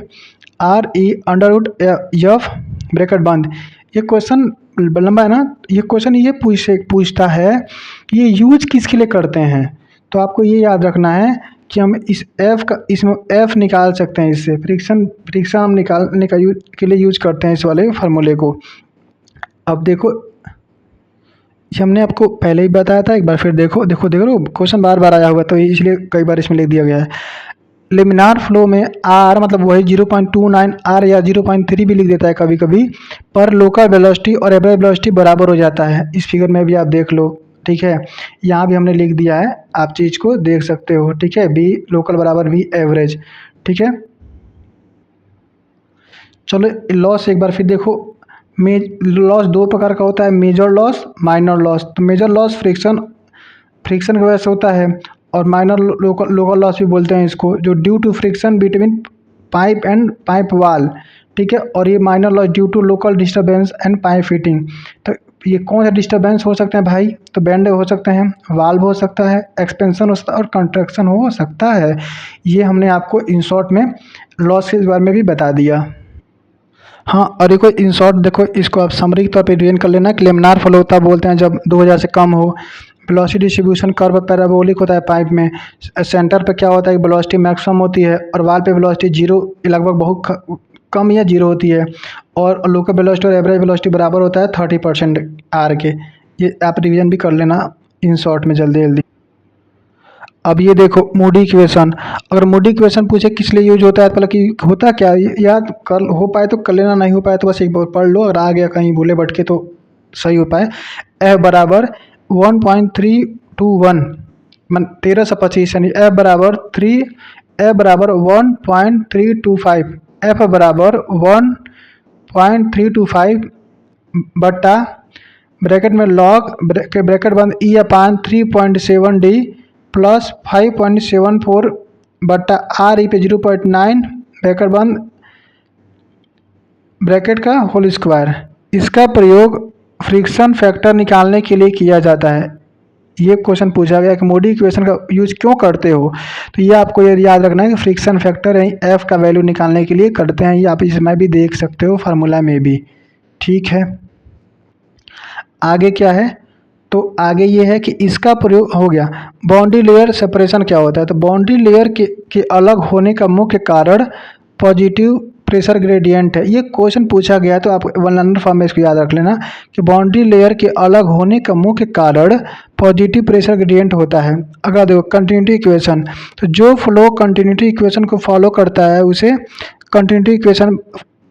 R E √F bracket बंद। ये क्वेश्चन लंबा है ना, ये क्वेश्चन ये पूछता है कि ये यूज किसके लिए करते हैं, तो आपको ये याद रखना है कि हम इसमें एफ निकाल सकते हैं, इससे फ्रिक्शन हम निकालने के लिए यूज करते हैं इस वाले फार्मूले को। अब देखो ये हमने आपको पहले ही बताया था, एक बार फिर देखो क्वेश्चन बार बार आया हुआ तो इसलिए कई बार इसमें लिख दिया गया है। लेमिनार फ्लो में आर मतलब वही 0.29 आर या 0.3 भी लिख देता है कभी कभी, पर लोकल वेलोसिटी और एवरेज वेलोसिटी बराबर हो जाता है। इस फिगर में भी आप देख लो, ठीक है, यहाँ भी हमने लिख दिया है, आप चीज़ को देख सकते हो। ठीक है, बी लोकल बराबर बी एवरेज। ठीक है, चलो लॉस एक बार फिर देखो, लॉस दो प्रकार का होता है, मेजर लॉस, माइनर लॉस। तो मेजर लॉस फ्रिक्शन की वजह से होता है, और माइनर लोकल लॉस भी बोलते हैं इसको, जो due to friction between pipe and pipe wall. ठीक है, और ये minor loss due to local disturbance and pipe fitting. तो ये कौन सा डिस्टर्बेंस हो सकते हैं भाई, तो बैंड हो सकते हैं, वाल्व हो सकता है, एक्सपेंशन हो सकता है और कंट्रैक्शन हो सकता है। ये हमने आपको इन शॉर्ट में लॉस के बारे में भी बता दिया। हाँ, और देखो इन शॉर्ट देखो इसको आप समरी के तौर पे रिवीजन कर लेना। लेमिनार फ्लो होता बोलते हैं जब 2000 से कम हो, वेलोसिटी डिस्ट्रीब्यूशन कर्व पैराबोलिक होता है पाइप में, सेंटर पे क्या होता है कि वेलोसिटी मैक्सिमम होती है और वाल पे वेलोसिटी जीरो लगभग बहुत कम या जीरो होती है, और लोकल वेलोसिटी और एवरेज वेलोसिटी बराबर होता है 30% आर के। ये आप रिवीजन भी कर लेना इन शॉर्ट में जल्दी। अब ये देखो मूडी इक्वेशन, अगर मूडी इक्वेशन पूछे किस लिए यूज होता है, मतलब कि होता क्या, याद कर हो पाए तो कर लेना, नहीं हो पाए तो बस एक बार पढ़ लो, अगर आ गया कहीं भूले भटके तो सही हो पाए। एफ बराबर 1.321 1325 यानी F बराबर 1.325, F बराबर 1.325 बट्टा ब्रैकेट में लॉग ब्रैकेट बंद E अपान 3.7D प्लस 5.74 बट्टा R E पे 0.9 ब्रैकेट बंद ब्रैकेट का होल स्क्वायर। इसका प्रयोग फ्रिक्शन फैक्टर निकालने के लिए किया जाता है। ये क्वेश्चन पूछा गया कि मोडी इक्वेशन का यूज क्यों करते हो, तो ये आपको याद रखना है कि फ्रिक्शन फैक्टर एफ का वैल्यू निकालने के लिए करते हैं। ये आप इसमें भी देख सकते हो फार्मूला में भी। ठीक है, आगे क्या है, तो आगे ये है कि इसका प्रयोग हो गया। बाउंड्री लेयर सेपरेशन क्या होता है, तो बाउंड्री लेयर के अलग होने का मुख्य कारण पॉजिटिव प्रेशर ग्रेडियंट है। ये क्वेश्चन पूछा गया तो आप वन लाइनर फॉर्म में इसको याद रख लेना कि बाउंड्री लेयर के अलग होने का मुख्य कारण पॉजिटिव प्रेशर ग्रेडियंट होता है। अगर देखो कंटिन्यूटी इक्वेशन, तो जो फ्लो कंटिन्यूटी इक्वेशन को फॉलो करता है उसे कंटिन्यूटी इक्वेशन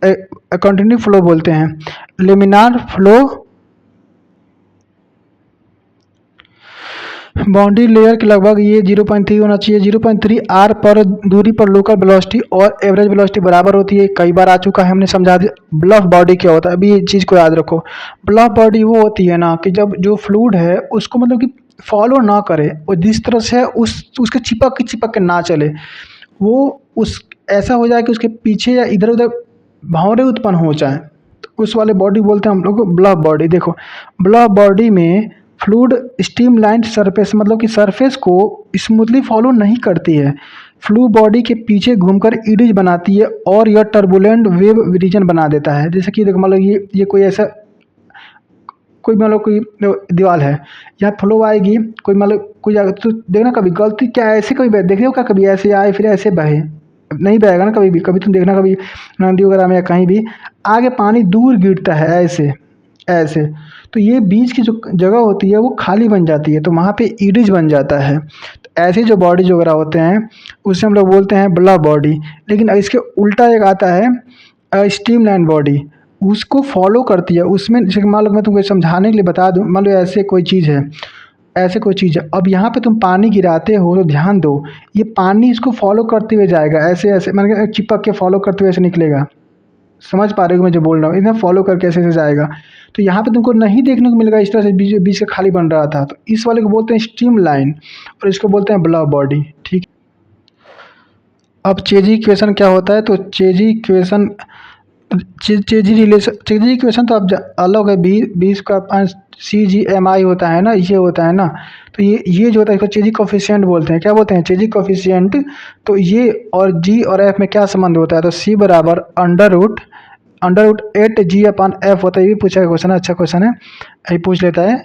कंटिन्यू फ्लो बोलते हैं। लेमिनार फ्लो बाउंड्री लेयर के लगभग ये 0.3 होना चाहिए। 0.3 आर पर दूरी पर लोकल वेलोसिटी और एवरेज वेलोसिटी बराबर होती है। कई बार आ चुका है, हमने समझा दिया। ब्लफ बॉडी क्या होता है, अभी ये चीज़ को याद रखो। ब्लफ बॉडी वो होती है ना कि जब जो फ्लूइड है उसको मतलब कि फॉलो ना करे और जिस तरह से उसके चिपक के ना चले, वो उस ऐसा हो जाए कि उसके पीछे या इधर उधर भंवरे उत्पन्न हो जाए, तो उस वाले बॉडी बोलते हैं हम लोग ब्लफ बॉडी। देखो ब्लफ बॉडी में फ्लूइड स्ट्रीमलाइन सरफेस मतलब कि सरफेस को स्मूथली फॉलो नहीं करती है, फ्लू बॉडी के पीछे घूमकर इडिज बनाती है और यह टर्बुलेंट वेव रीजन बना देता है। जैसे कि देखो मतलब ये कोई ऐसा कोई मतलब कोई दीवार है, यहाँ फ्लो आएगी, कोई मतलब कोई तो देखना कभी गलती क्या ऐसे कभी देखते हो क्या, कभी ऐसे आए फिर ऐसे बहे, नहीं बहेगा ना कभी भी। कभी तुम देखना कभी नदी वगैरह में या कहीं भी आगे पानी दूर गिरता है ऐसे ऐसे, तो ये बीच की जो जगह होती है वो खाली बन जाती है, तो वहाँ पे इडिज बन जाता है। तो ऐसे जो बॉडीज वगैरह होते हैं उसे हम लोग बोलते हैं ब्लफ बॉडी। लेकिन इसके उल्टा एक आता है स्ट्रीमलाइन बॉडी, उसको फॉलो करती है। उसमें जैसे मान लो मैं तुमको समझाने के लिए बता दूं, मान लो ऐसे कोई चीज़ है, ऐसे कोई चीज़ है, अब यहाँ पे तुम पानी गिराते हो तो ध्यान दो, ये पानी इसको फॉलो करते हुए जाएगा ऐसे ऐसे, मान चिपक के फॉलो करते हुए ऐसे निकलेगा। समझ पा रहे हो मैं जो बोल रहा हूँ, इन्हें फॉलो करके ऐसे ऐसे जाएगा। तो यहाँ पे तुमको नहीं देखने को मिलेगा इस तरह से बीच बीच से खाली बन रहा था, तो इस वाले को बोलते हैं स्ट्रीम लाइन और इसको बोलते हैं ब्लफ बॉडी। ठीक, अब चेजी इक्वेशन क्या होता है, तो चेजी इक्वेशन चेजी इक्वेशन तो अब अलग है। बी का CGMI होता है ना, ये होता है ना, तो ये जो होता है इसको चेजी कोफिशिएंट बोलते हैं। क्या बोलते हैं, चेजी कोफिशिएंट। तो ये और G और F में क्या संबंध होता है, तो C बराबर अंडर रूट 8G अपान F होता है। ये भी पूछा गया क्वेश्चन है, अच्छा क्वेश्चन है, ये पूछ लेता है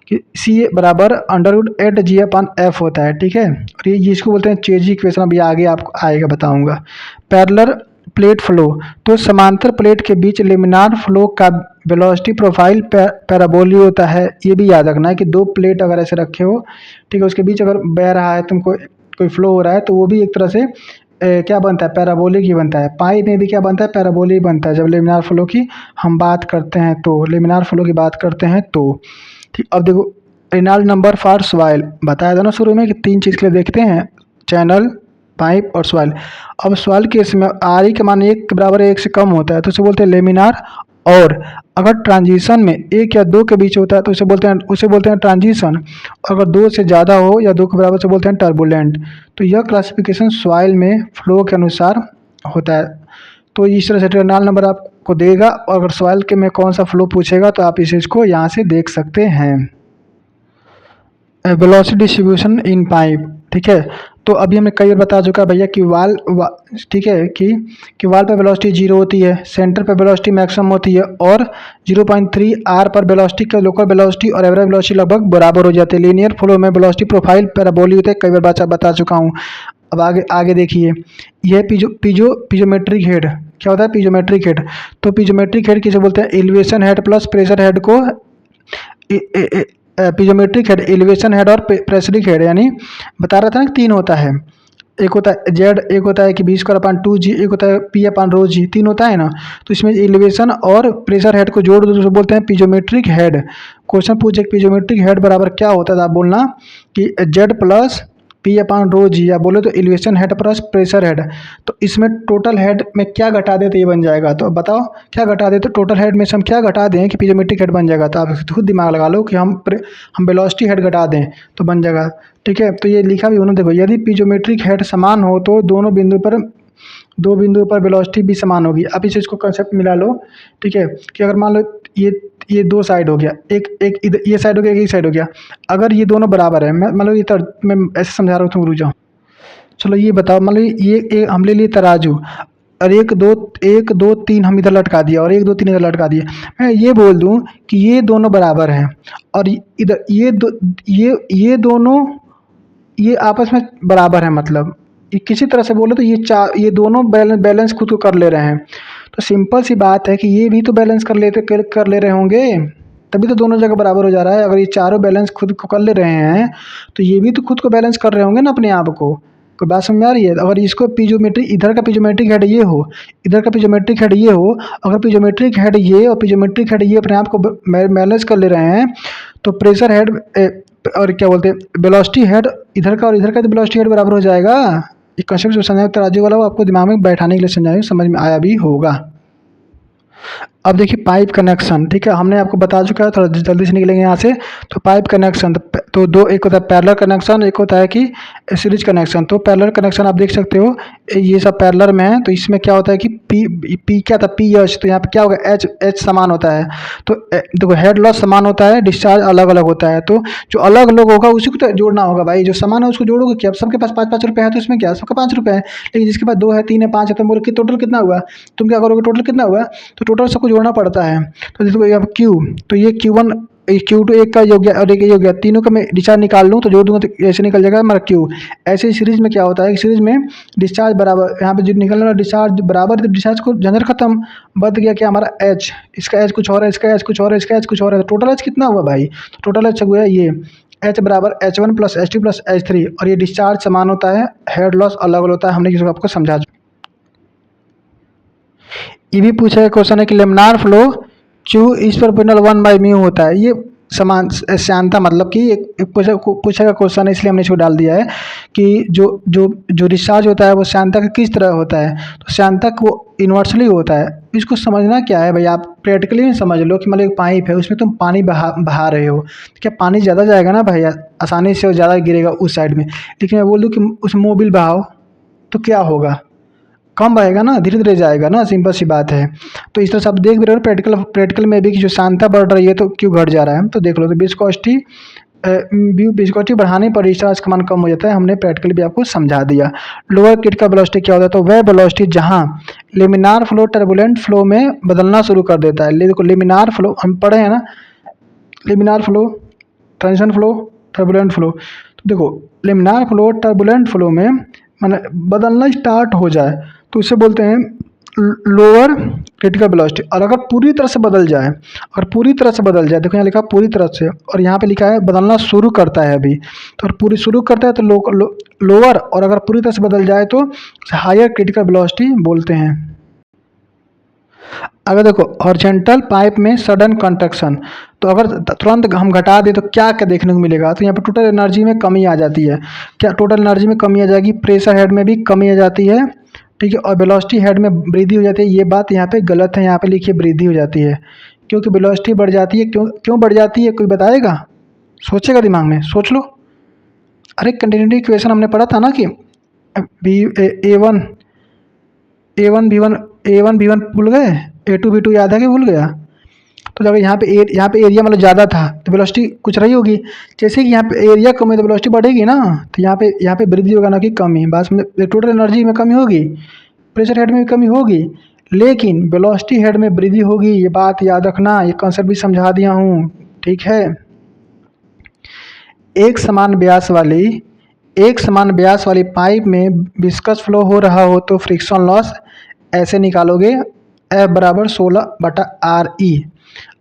कि C बराबर अंडर रूट 8G अपान F होता है। ठीक है, और ये इसको बोलते हैं चेजी इक्वेशन। अभी आगे आपको आएगा बताऊंगा। पैरेलल प्लेट फ्लो, तो समांतर प्लेट के बीच लेमिनार फ्लो का वेलोसिटी प्रोफाइल पैराबोलिक होता है। ये भी याद रखना है कि दो प्लेट अगर ऐसे रखे हो, ठीक है, उसके बीच अगर बह रहा है तुमको कोई फ्लो हो रहा है, तो वो भी एक तरह से क्या बनता है, पैराबोलिक ही बनता है। पाई में भी क्या बनता है, पैराबोलिक बनता है जब लेमिनार फ्लो की हम बात करते हैं, तो लेमिनार फ्लो की बात करते हैं तो। ठीक, अब देखो रेनॉल्ड्स नंबर फॉर सॉइल बताया था ना शुरू में कि 3 चीज़ के लिए देखते हैं, चैनल, पाइप और सॉइल। अब सॉइल केस में RE के मान 1 के बराबर 1 से कम होता है तो उसे बोलते हैं लेमिनार, और अगर ट्रांजिशन में 1 या 2 के बीच होता है तो उसे बोलते हैं ट्रांजिशन, अगर 2 से ज़्यादा हो या 2 के बराबर से बोलते हैं टर्बुलेंट। तो यह क्लासिफिकेशन सॉइल में फ्लो के अनुसार होता है। तो इस तरह से रेनॉल्ड्स नंबर आपको देगा, और अगर सॉइल के में कौन सा फ्लो पूछेगा तो आप इस चीज़ को यहाँ से देख सकते हैं। वेलोसिटी डिस्ट्रीब्यूशन इन पाइप, ठीक है, तो अभी हमने कई बार बता चुका है भैया कि ठीक है कि वाल पर वेलोसिटी 0 होती है, सेंटर पर वेलोसिटी मैक्सिमम होती है, और 0.3 R पर वेलोसिटी का लोकल वेलोसिटी और एवरेज वेलोसिटी लगभग बराबर हो जाते हैं। लीनियर फ्लो में वेलोसिटी प्रोफाइल पैराबोलिक होते हैं, कई बार बता चुका हूँ। अब आगे देखिए, यह पिजोमेट्रिक हेड क्या होता है, पिजोमेट्रिक हेड। तो पिजोमेट्रिक हेड किसे बोलते हैं, elevation head plus pressure head को पिजोमेट्रिक हेड, एलिवेशन हेड और प्रेशरिक हेड, यानी बता रहा था ना 3 होता है, एक होता है जेड, एक होता है कि बी स्क्वायर अपान 2g, एक होता है पी अपान रो जी, 3 होता है ना। तो इसमें एलिवेशन और प्रेशर हेड को जोड़ दो तो बोलते हैं पीजोमेट्रिक हेड। क्वेश्चन पूछे पीजोमेट्रिक हेड बराबर क्या होता है, तो आप बोलना कि जेड प्लस पी अपान रो जी, या बोले तो elevation head plus pressure head. तो इसमें टोटल हेड में क्या घटा दे तो ये बन जाएगा, तो बताओ क्या घटा दे, तो टोटल हेड में से हम क्या घटा दें कि पीजोमेट्रिक हेड बन जाएगा। तो आप खुद दिमाग लगा लो कि हम वेलोसिटी हेड घटा दें तो बन जाएगा। ठीक है, तो ये लिखा भी उन्होंने, देखो यदि पीजोमेट्रिक हेड समान हो तो दो बिंदु पर वेलोसिटी भी समान होगी। अब इसे इसको कंसेप्ट मिला लो। ठीक है, कि अगर मान लो ये दो साइड हो गया, एक एक इधर ये साइड हो गया, एक साइड हो गया। अगर ये दोनों बराबर है, मैं मतलब मैं ऐसे समझा रहा हूँ, तुम रुक जाओ। चलो ये बताओ, मतलब ये हम ले लिए तराजू, और एक दो तीन हम इधर लटका दिया और एक दो तीन इधर लटका दिए। मैं ये बोल दूं कि ये दोनों बराबर हैं, और इधर ये दोनों ये आपस में बराबर है, मतलब ये किसी तरह से बोले तो ये दोनों बैलेंस खुद को कर ले रहे हैं। तो सिंपल सी बात है कि ये भी तो बैलेंस कर ले रहे होंगे, तभी तो दोनों जगह बराबर हो जा रहा है। अगर ये चारों बैलेंस खुद को कर ले रहे हैं तो ये भी तो खुद को बैलेंस कर रहे होंगे ना अपने आप को। कोई बात समझ में आ रही है? अगर इसको पीजोमेट्रिक, इधर का पीजोमेट्रिक हेड ये हो, इधर का पीजोमेट्रिक हेड ये हो, अगर पीजोमेट्रिक हेड ये और पीजोमेट्रिक हेड ये अपने आप को बैलेंस कर ले रहे हैं, तो प्रेशर हेड और क्या बोलते हैं वेलोसिटी हेड इधर का और इधर का, तो वेलोसिटी हेड बराबर हो जाएगा। ये कंसेप्ट जो समझाया तराजू वाला वो आपको दिमाग में बैठाने के लिए समझाया, समझ में आया भी होगा। अब देखिए पाइप कनेक्शन, ठीक है, हमने आपको बता चुका है, थोड़ा जल्दी से निकलेंगे यहाँ से। तो पाइप कनेक्शन तो दो, एक होता है पैरेलल कनेक्शन, एक होता है कि सीरीज कनेक्शन। तो पैरेलल कनेक्शन आप देख सकते हो ये सब पैरेलल में है, तो इसमें क्या होता है कि पी क्या था, पी एच, तो यहाँ पे क्या होगा, एच समान होता है। तो देखो हेड लॉस समान होता है, डिस्चार्ज अलग अलग होता है। तो जो अलग अलग होगा उसी को तो जोड़ना होगा भाई, जो समान है उसको जोड़ोगे क्या। अब सबके पास 5-5 रुपये है तो इसमें क्या, सबका 5 रुपये है, लेकिन जिसके पास 2 है, 3 है, 5 है, तो बोलो कि टोटल कितना हुआ। तुम क्या करोगे, टोटल कितना हुआ, तो टोटल सबको जोड़ना पड़ता है। तो देखो यहाँ क्यू, तो ये Q1 Q2 एक का योग गया और एक ये हो गया, तीनों का मैं डिस्चार्ज निकाल लूँ तो जोड़ दूंगा तो ऐसे निकल जाएगा हमारा Q। ऐसे सीरीज में क्या होता है कि सीरीज में डिस्चार्ज बराबर, यहाँ पे जो निकलने वाला डिस्चार्ज बराबर, जब डिस्चार्ज को झंझट खत्म, बच गया क्या हमारा H, इसका H कुछ और है, इसका H कुछ और है, इसका H कुछ और है, तो टोटल H कितना हुआ भाई, तो टोटल H हुआ ये H बराबर H1 plus H2 plus H3, और ये डिस्चार्ज समान होता है, हेड लॉस अलग अलग होता है, हमने किसी आपको समझा। ये भी पूछा है क्वेश्चन है कि लेमिनार फ्लो Q इस पर पेनल 1/μ होता है। ये समान श्यानता, मतलब कि एक पूछा का क्वेश्चन है, इसलिए हमने इसको डाल दिया है कि जो जो जो डिस्चार्ज होता है वो श्यानता का किस तरह होता है, तो श्यानता को इन्वर्सली होता है। इसको समझना क्या है भाई, आप प्रैक्टिकली में समझ लो कि मतलब एक पाइप है, उसमें तुम पानी बहा रहे हो, तो क्या पानी ज़्यादा जाएगा ना भाई, आसानी से ज़्यादा गिरेगा उस साइड में। लेकिन मैं बोल दूँ कि उस मोबिल बहाओ तो क्या होगा, कम बहेगा ना, धीरे धीरे जाएगा ना, सिंपल सी बात है। तो इस तरह से आप देख भी रहे हो प्रैक्टिकल में भी कि जो श्यानता बढ़ रही है तो क्यों घट जा रहा है, तो देख लो। तो विस्कोसिटी बढ़ाने पर डिस्चार्ज का मान कम हो जाता है, हमने प्रैक्टिकली भी आपको समझा दिया। लोअर क्रिटिकल वेलोसिटी क्या होता है, तो वह वेलोसिटी जहाँ लेमिनार फ्लो टर्बुलेंट फ्लो में बदलना शुरू कर देता है। देखो लेमिनार फ्लो हम पढ़े हैं ना, laminar flow, transition flow, turbulent flow. तो देखो लेमिनार फ्लो टर्बुलेंट फ्लो में माने बदलना स्टार्ट हो जाए तो उसे बोलते हैं लोअर क्रिटिकल वेलोसिटी। और अगर पूरी तरह से बदल जाए, देखो यहाँ लिखा पूरी तरह से, और यहाँ पे लिखा है बदलना शुरू करता है अभी, तो अगर पूरी शुरू करता है तो लोअर, और अगर पूरी तरह से बदल जाए तो हायर क्रिटिकल वेलोसिटी बोलते हैं। अगर देखो हॉरिजॉन्टल पाइप में सडन कंट्रक्शन, तो अगर तुरंत हम घटा दें तो क्या क्या देखने को मिलेगा, तो यहाँ पर टोटल एनर्जी में कमी आ जाती है। क्या टोटल एनर्जी में कमी आ जाएगी, प्रेशर हेड में भी कमी आ जाती है, ठीक है, और वेलोसिटी हेड में वृद्धि हो जाती है। ये बात यहाँ पे गलत है, यहाँ पे लिखिए वृद्धि हो जाती है, क्योंकि वेलोसिटी बढ़ जाती है। क्यों बढ़ जाती है, कोई बताएगा, सोचेगा, दिमाग में सोच लो। अरे कंटिन्यूटी इक्वेशन हमने पढ़ा था ना कि ए वन बी वन भूल गए, A2 B2 याद है कि भूल गया। तो जब यहाँ पे एरिया मतलब ज़्यादा था तो वेलोसिटी कुछ रही होगी, जैसे कि यहाँ पे एरिया कम है तो वेलोसिटी बढ़ेगी ना, तो यहाँ पे वृद्धि होगा ना कि कमी। बस टोटल एनर्जी में कमी होगी, प्रेशर हेड में भी कमी होगी, लेकिन वेलोसिटी हेड में वृद्धि होगी। ये बात याद रखना, ये कॉन्सेप्ट भी समझा दिया हूँ, ठीक है। एक समान व्यास वाली पाइप में विस्कस फ्लो हो रहा हो तो फ्रिक्शन लॉस ऐसे निकालोगे, F बराबर 16/RE।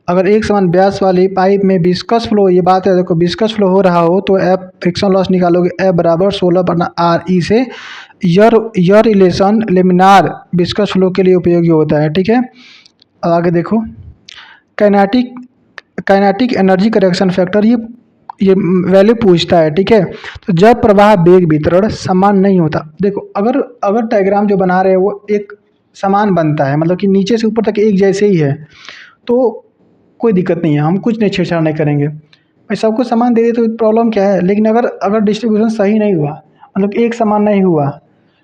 अगर एक समान व्यास वाली पाइप में विस्कस फ्लो, ये बात है देखो, विस्कस फ्लो हो रहा हो तो एफ फ्रिक्शन लॉस निकालोगे, एफ बराबर 16/RE से यर रिलेशन लेमिनार विस्कस फ्लो के लिए उपयोगी होता है। ठीक है, अब आगे देखो, kinetic kinetic energy correction factor, ये वैल्यू पूछता है। ठीक है, तो जब प्रवाह वेग वितरण समान नहीं होता, देखो अगर अगर डायग्राम जो बना रहे हैं वो एक समान बनता है, मतलब कि नीचे से ऊपर तक एक जैसे ही है, तो कोई दिक्कत नहीं है, हम कुछ नहीं छेड़छाड़ नहीं करेंगे भाई, सबको समान दे दे तो प्रॉब्लम क्या है। लेकिन अगर अगर डिस्ट्रीब्यूशन सही नहीं हुआ, मतलब एक समान नहीं हुआ,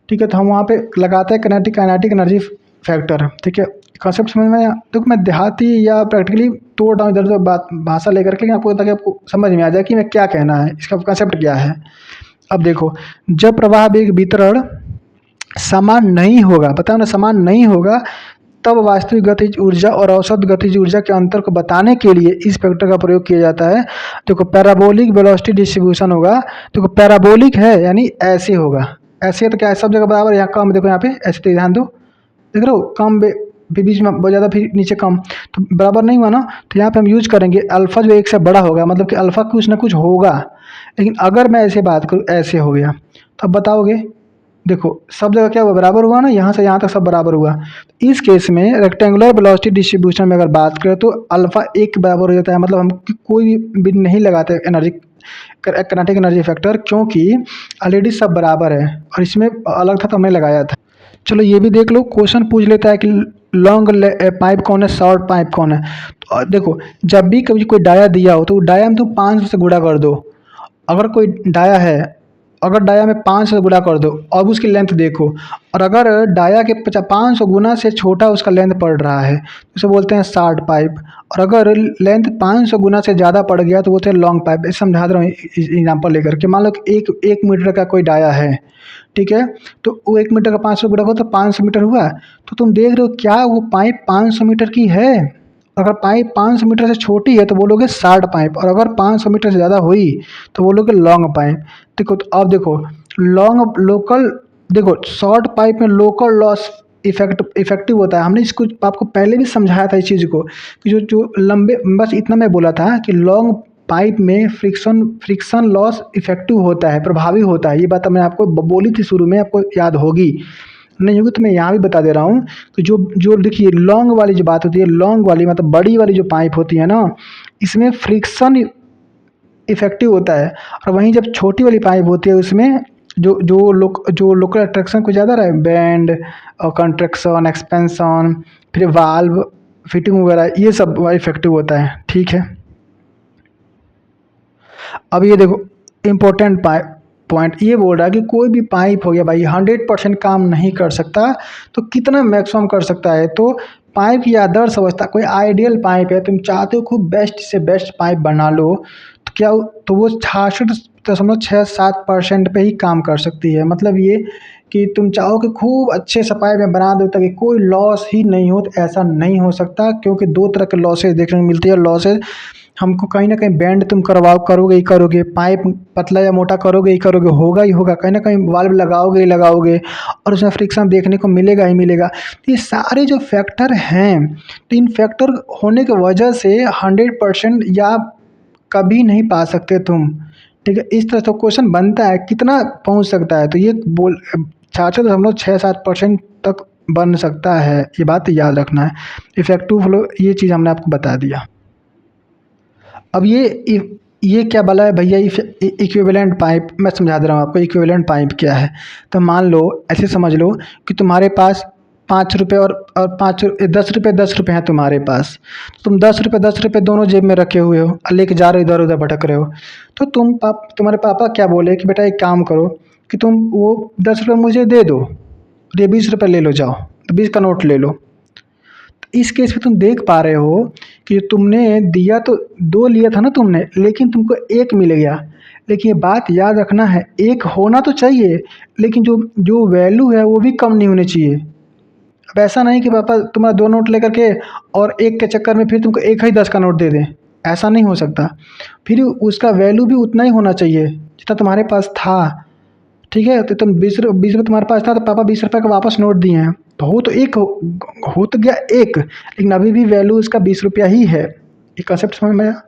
ठीक है, तो हम वहाँ पे लगाते हैं काइनेटिक एनर्जी फैक्टर। ठीक है, कॉन्सेप्ट समझ में आया? देखो मैं देहाती या प्रैक्टिकली तोड़ रहा हूँ इधर उधर बात भाषा लेकर के, आपको ताकि आपको समझ में आ जाए कि मैं क्या कहना है, इसका कॉन्सेप्ट क्या है। अब देखो, जब प्रवाह वेग वितरण समान नहीं होगा, पता है ना, समान नहीं होगा, तब वास्तविक गतिज ऊर्जा और औसत गतिज ऊर्जा के अंतर को बताने के लिए इस फैक्टर का प्रयोग किया जाता है। देखो पैराबोलिक वेलोसिटी डिस्ट्रीब्यूशन होगा, देखो पैराबोलिक है यानी ऐसे होगा, ऐसे तो क्या है, सब जगह बराबर, यहाँ कम, देखो यहाँ पे ऐसे, तो ध्यान दो, देख रहे हो, कम फिर बीच में बहुत ज़्यादा, फिर नीचे कम, तो बराबर नहीं हुआ ना, तो यहाँ पे हम यूज करेंगे अल्फ़ा जो एक से बड़ा होगा, मतलब कि अल्फ़ा कुछ ना कुछ होगा। लेकिन अगर मैं ऐसे बात करूँ, ऐसे हो गया, तो अब बताओगे, देखो सब जगह क्या हुआ, बराबर हुआ ना, यहाँ से यहाँ तक सब बराबर हुआ। इस केस में रेक्टेंगुलर वेलोसिटी डिस्ट्रीब्यूशन में अगर बात करें तो अल्फ़ा एक के बराबर हो जाता है, मतलब हम कोई भी नहीं लगाते एनर्जी काइनेटिक एनर्जी फैक्टर, क्योंकि ऑलरेडी सब बराबर है, और इसमें अलग था तो हमने लगाया था। चलो ये भी देख लो, क्वेश्चन पूछ लेता है कि लॉन्ग पाइप कौन है, शॉर्ट पाइप कौन है। तो देखो जब भी कभी कोई डाया दिया हो तो डाया में तुम 500 से गुणा कर दो, अगर कोई डाया है, अगर डाया में 500 से गुणा कर दो, अब उसकी लेंथ देखो, और अगर डाया के 500 गुना से छोटा उसका लेंथ पड़ रहा है तो उसे बोलते हैं शॉर्ट पाइप, और अगर लेंथ 500 गुना से ज़्यादा पड़ गया तो बोलते हैं लॉन्ग पाइप। समझा रहा हूँ एग्जाम्पल लेकर के, मान लो कि एक मीटर का कोई डाया है, ठीक है, तो वो 1 मीटर का 500 गुणा हो तो 500 मीटर हुआ, तो तुम देख रहे हो क्या वो पाइप 500 मीटर की है। अगर पाइप 500 मीटर से छोटी है तो बोलोगे शॉर्ट पाइप, और अगर 500 मीटर से ज़्यादा हुई तो बोलोगे लॉन्ग पाइप। देखो तो अब देखो, लॉन्ग लोकल, देखो शॉर्ट पाइप में लोकल लॉस इफेक्टिव होता है, हमने इसको आपको पहले भी समझाया था इस चीज़ को, कि जो जो लंबे, बस इतना मैं बोला था कि लॉन्ग पाइप में फ्रिक्शन लॉस इफेक्टिव होता है, प्रभावी होता है, ये बात मैं आपको बोली थी शुरू में, आपको याद होगी, नहीं होगी तो मैं यहाँ भी बता दे रहा हूँ। तो जो जो देखिए लॉन्ग वाली जो बात होती है, लॉन्ग वाली मतलब बड़ी वाली जो पाइप होती है ना, इसमें फ्रिक्शन इफेक्टिव होता है, और वहीं जब छोटी वाली पाइप होती है उसमें जो लोकल अट्रैक्शन कुछ ज़्यादा रहे, बैंड और कंट्रैक्शन एक्सपेंशन, फिर वाल्व फिटिंग वगैरह, ये सब इफेक्टिव होता है। ठीक है, अब ये देखो इम्पोर्टेंट पॉइंट ये बोल रहा है कि कोई भी पाइप हो गया भाई 100% काम नहीं कर सकता, तो कितना मैक्सिमम कर सकता है। तो पाइप की आदर्श अवस्था, कोई आइडियल पाइप है, तुम चाहते हो खूब बेस्ट से बेस्ट पाइप बना लो, तो क्या, तो वो 66.67% पे ही काम कर सकती है। मतलब ये कि तुम चाहो कि खूब अच्छे से पाइप में बना दो ताकि कोई लॉस ही नहीं हो, तो ऐसा नहीं हो सकता, क्योंकि दो तरह के लॉसेज देखने को मिलती है। लॉसेज हमको कहीं ना कहीं बैंड तुम करोगे ही करोगे, पाइप पतला या मोटा करोगे ही करोगे, होगा ही होगा, कहीं ना कहीं वाल्व लगाओगे ही लगाओगे, और उसमें फ्रिक्शन देखने को मिलेगा ही मिलेगा। तो ये सारे जो फैक्टर हैं, तो इन फैक्टर होने की वजह से 100% या कभी नहीं पा सकते तुम। ठीक है, इस तरह से क्वेश्चन बनता है, कितना पहुंच सकता है, तो ये बोल 66.67% तक बन सकता है, ये बात याद रखना है। इफेक्टिव फ्लो, ये चीज़ हमने आपको बता दिया। अब ये क्या बोला है भैया, इक्विवेलेंट पाइप, मैं समझा दे रहा हूँ आपको इक्विवेलेंट पाइप क्या है। तो मान लो, ऐसे समझ लो कि तुम्हारे पास 5 रुपये और 10 रुपये हैं तुम्हारे पास, तो तुम 10 रुपये दोनों जेब में रखे हुए हो और लेके जा रहे हो, इधर उधर भटक रहे हो। तो तुम्हारे पापा क्या बोले कि बेटा एक काम करो कि तुम वो 10 रुपये मुझे दे दो, और ये 20 रुपये ले लो, जाओ तो 20 का नोट ले लो। इस केस में तुम देख पा रहे हो कि तुमने दिया तो दो लिया था ना तुमने, लेकिन तुमको एक मिल गया। लेकिन ये बात याद रखना है, एक होना तो चाहिए, लेकिन जो जो वैल्यू है वो भी कम नहीं होनी चाहिए। अब ऐसा नहीं कि पापा तुम्हारा दो नोट लेकर के और एक के चक्कर में फिर तुमको एक ही 10 का नोट दे दें, ऐसा नहीं हो सकता। फिर उसका वैल्यू भी उतना ही होना चाहिए जितना तुम्हारे पास था। ठीक है, तो तुम 20 रुपये तुम्हारे पास था, तो पापा 20 रुपये का वापस नोट दिए हैं, तो हो तो एक हो तो गया एक, लेकिन अभी भी वैल्यू उसका 20 रुपया ही है। ये कंसेप्ट समझ में आया?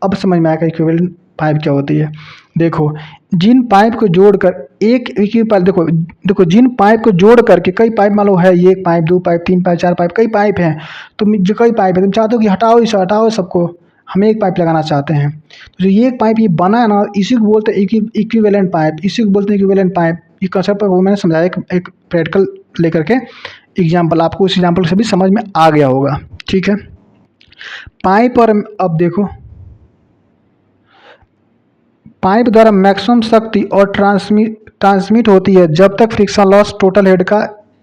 अब समझ में आएगा इक्विवेलेंट पाइप क्या होती है। देखो, जिन पाइप को जोड़कर एक इक्विवेलेंट, देखो जिन पाइप को जोड़ करके कई पाइप, मान लो है ये एक पाइप, 2 पाइप, 3 पाइप, 4 पाइप, कई पाइप हैं। तुम जो कई पाइप है, तुम चाहते हो कि हटाओ इसे, हटाओ सबको, हम एक पाइप लगाना चाहते हैं। तो ये एक पाइप ये बना है ना, इसी को बोलते हैं इक्विवेलेंट पाइप, इसी को बोलते हैं इक्विवेलेंट पाइप। ये कंसेप्ट वो मैंने समझाया एक प्रैक्टिकल लेकर के एग्जाम्पल, आपको उस एग्जाम्पल से भी समझ में आ गया होगा। ठीक है, पाइप और अब देखो, पाइप द्वारा मैक्सिमम शक्ति और ट्रांसमिट होती है जब तक फ्रिक्शन लॉस टोटल हेड का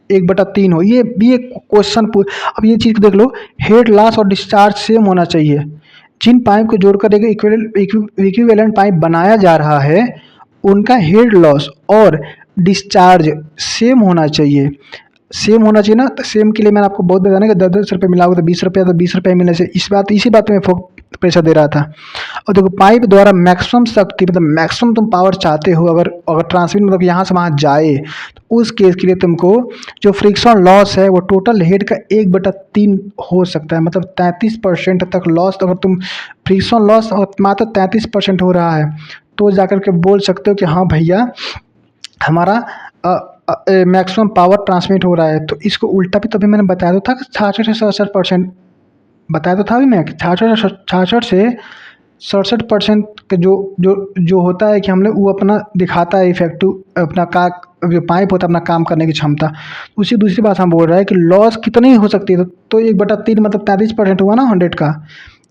1/3 हो। ये भी एक क्वेश्चन। अब ये चीज़ देख लो, हेड लॉस और डिस्चार्ज सेम होना चाहिए। जिन पाइप को जोड़कर एक इक्विवेलेंट पाइप बनाया जा रहा है, उनका हेड लॉस और डिस्चार्ज सेम होना चाहिए। सेम होना चाहिए ना, तो सेम के लिए मैंने आपको बहुत बताया ना कि 10-10 रुपये मिला होगा तो 20 रुपये, तो 20 रुपये मिलने से इसी बात में प्रेशर दे रहा था। और देखो, पाइप द्वारा मैक्सिमम शक्ति, मतलब मैक्सिमम तुम पावर चाहते हो, अगर ट्रांसमिट मतलब यहाँ से वहाँ जाए, तो उस केस के लिए तुमको जो फ्रिक्शन लॉस है वो टोटल हेड का 1/3 हो सकता है, मतलब 33% तक लॉस। अगर तुम फ्रिक्शन लॉस मात्र 33% हो रहा है, तो जाकर के बोल सकते हो कि हाँ भैया हमारा मैक्सिमम पावर ट्रांसमिट हो रहा है। तो इसको उल्टा भी तभी मैंने बताया तो था कि 66 से 67%, बताया तो था अभी मैं कि 66 से 67% के जो जो जो होता है कि हमने वो अपना दिखाता है इफेक्टिव अपना का जो पाइप होता है अपना काम करने की क्षमता। उसी दूसरी बात हम बोल रहे हैं कि लॉस कितनी हो सकती है, तो 1/3 मतलब 33% हुआ ना 100 का।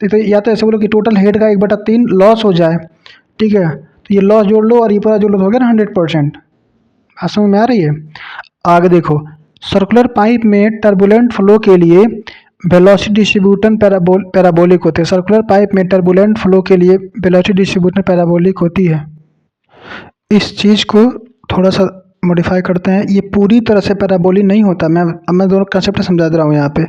तो या तो ऐसे बोलो कि टोटल हेड का 1/3 लॉस हो जाए। ठीक है, तो ये लॉस जोड़ लो और ये पूरा जोड़ लो, तो हो गया ना 100%। बात समझ में आ रही है? आगे देखो, सर्कुलर पाइप में टर्बुलेंट फ्लो के लिए वेलोसिटी डिस्ट्रीब्यूशन पैराबोलिक होते हैं। सर्कुलर पाइप में टर्बुलेंट फ्लो के लिए वेलोसिटी डिस्ट्रीब्यूशन पैराबोलिक होती है। इस चीज़ को थोड़ा सा मॉडिफाई करते हैं, ये पूरी तरह से पैराबोलिक नहीं होता। मैं दोनों कंसेप्ट समझा दे रहा हूँ यहाँ पे।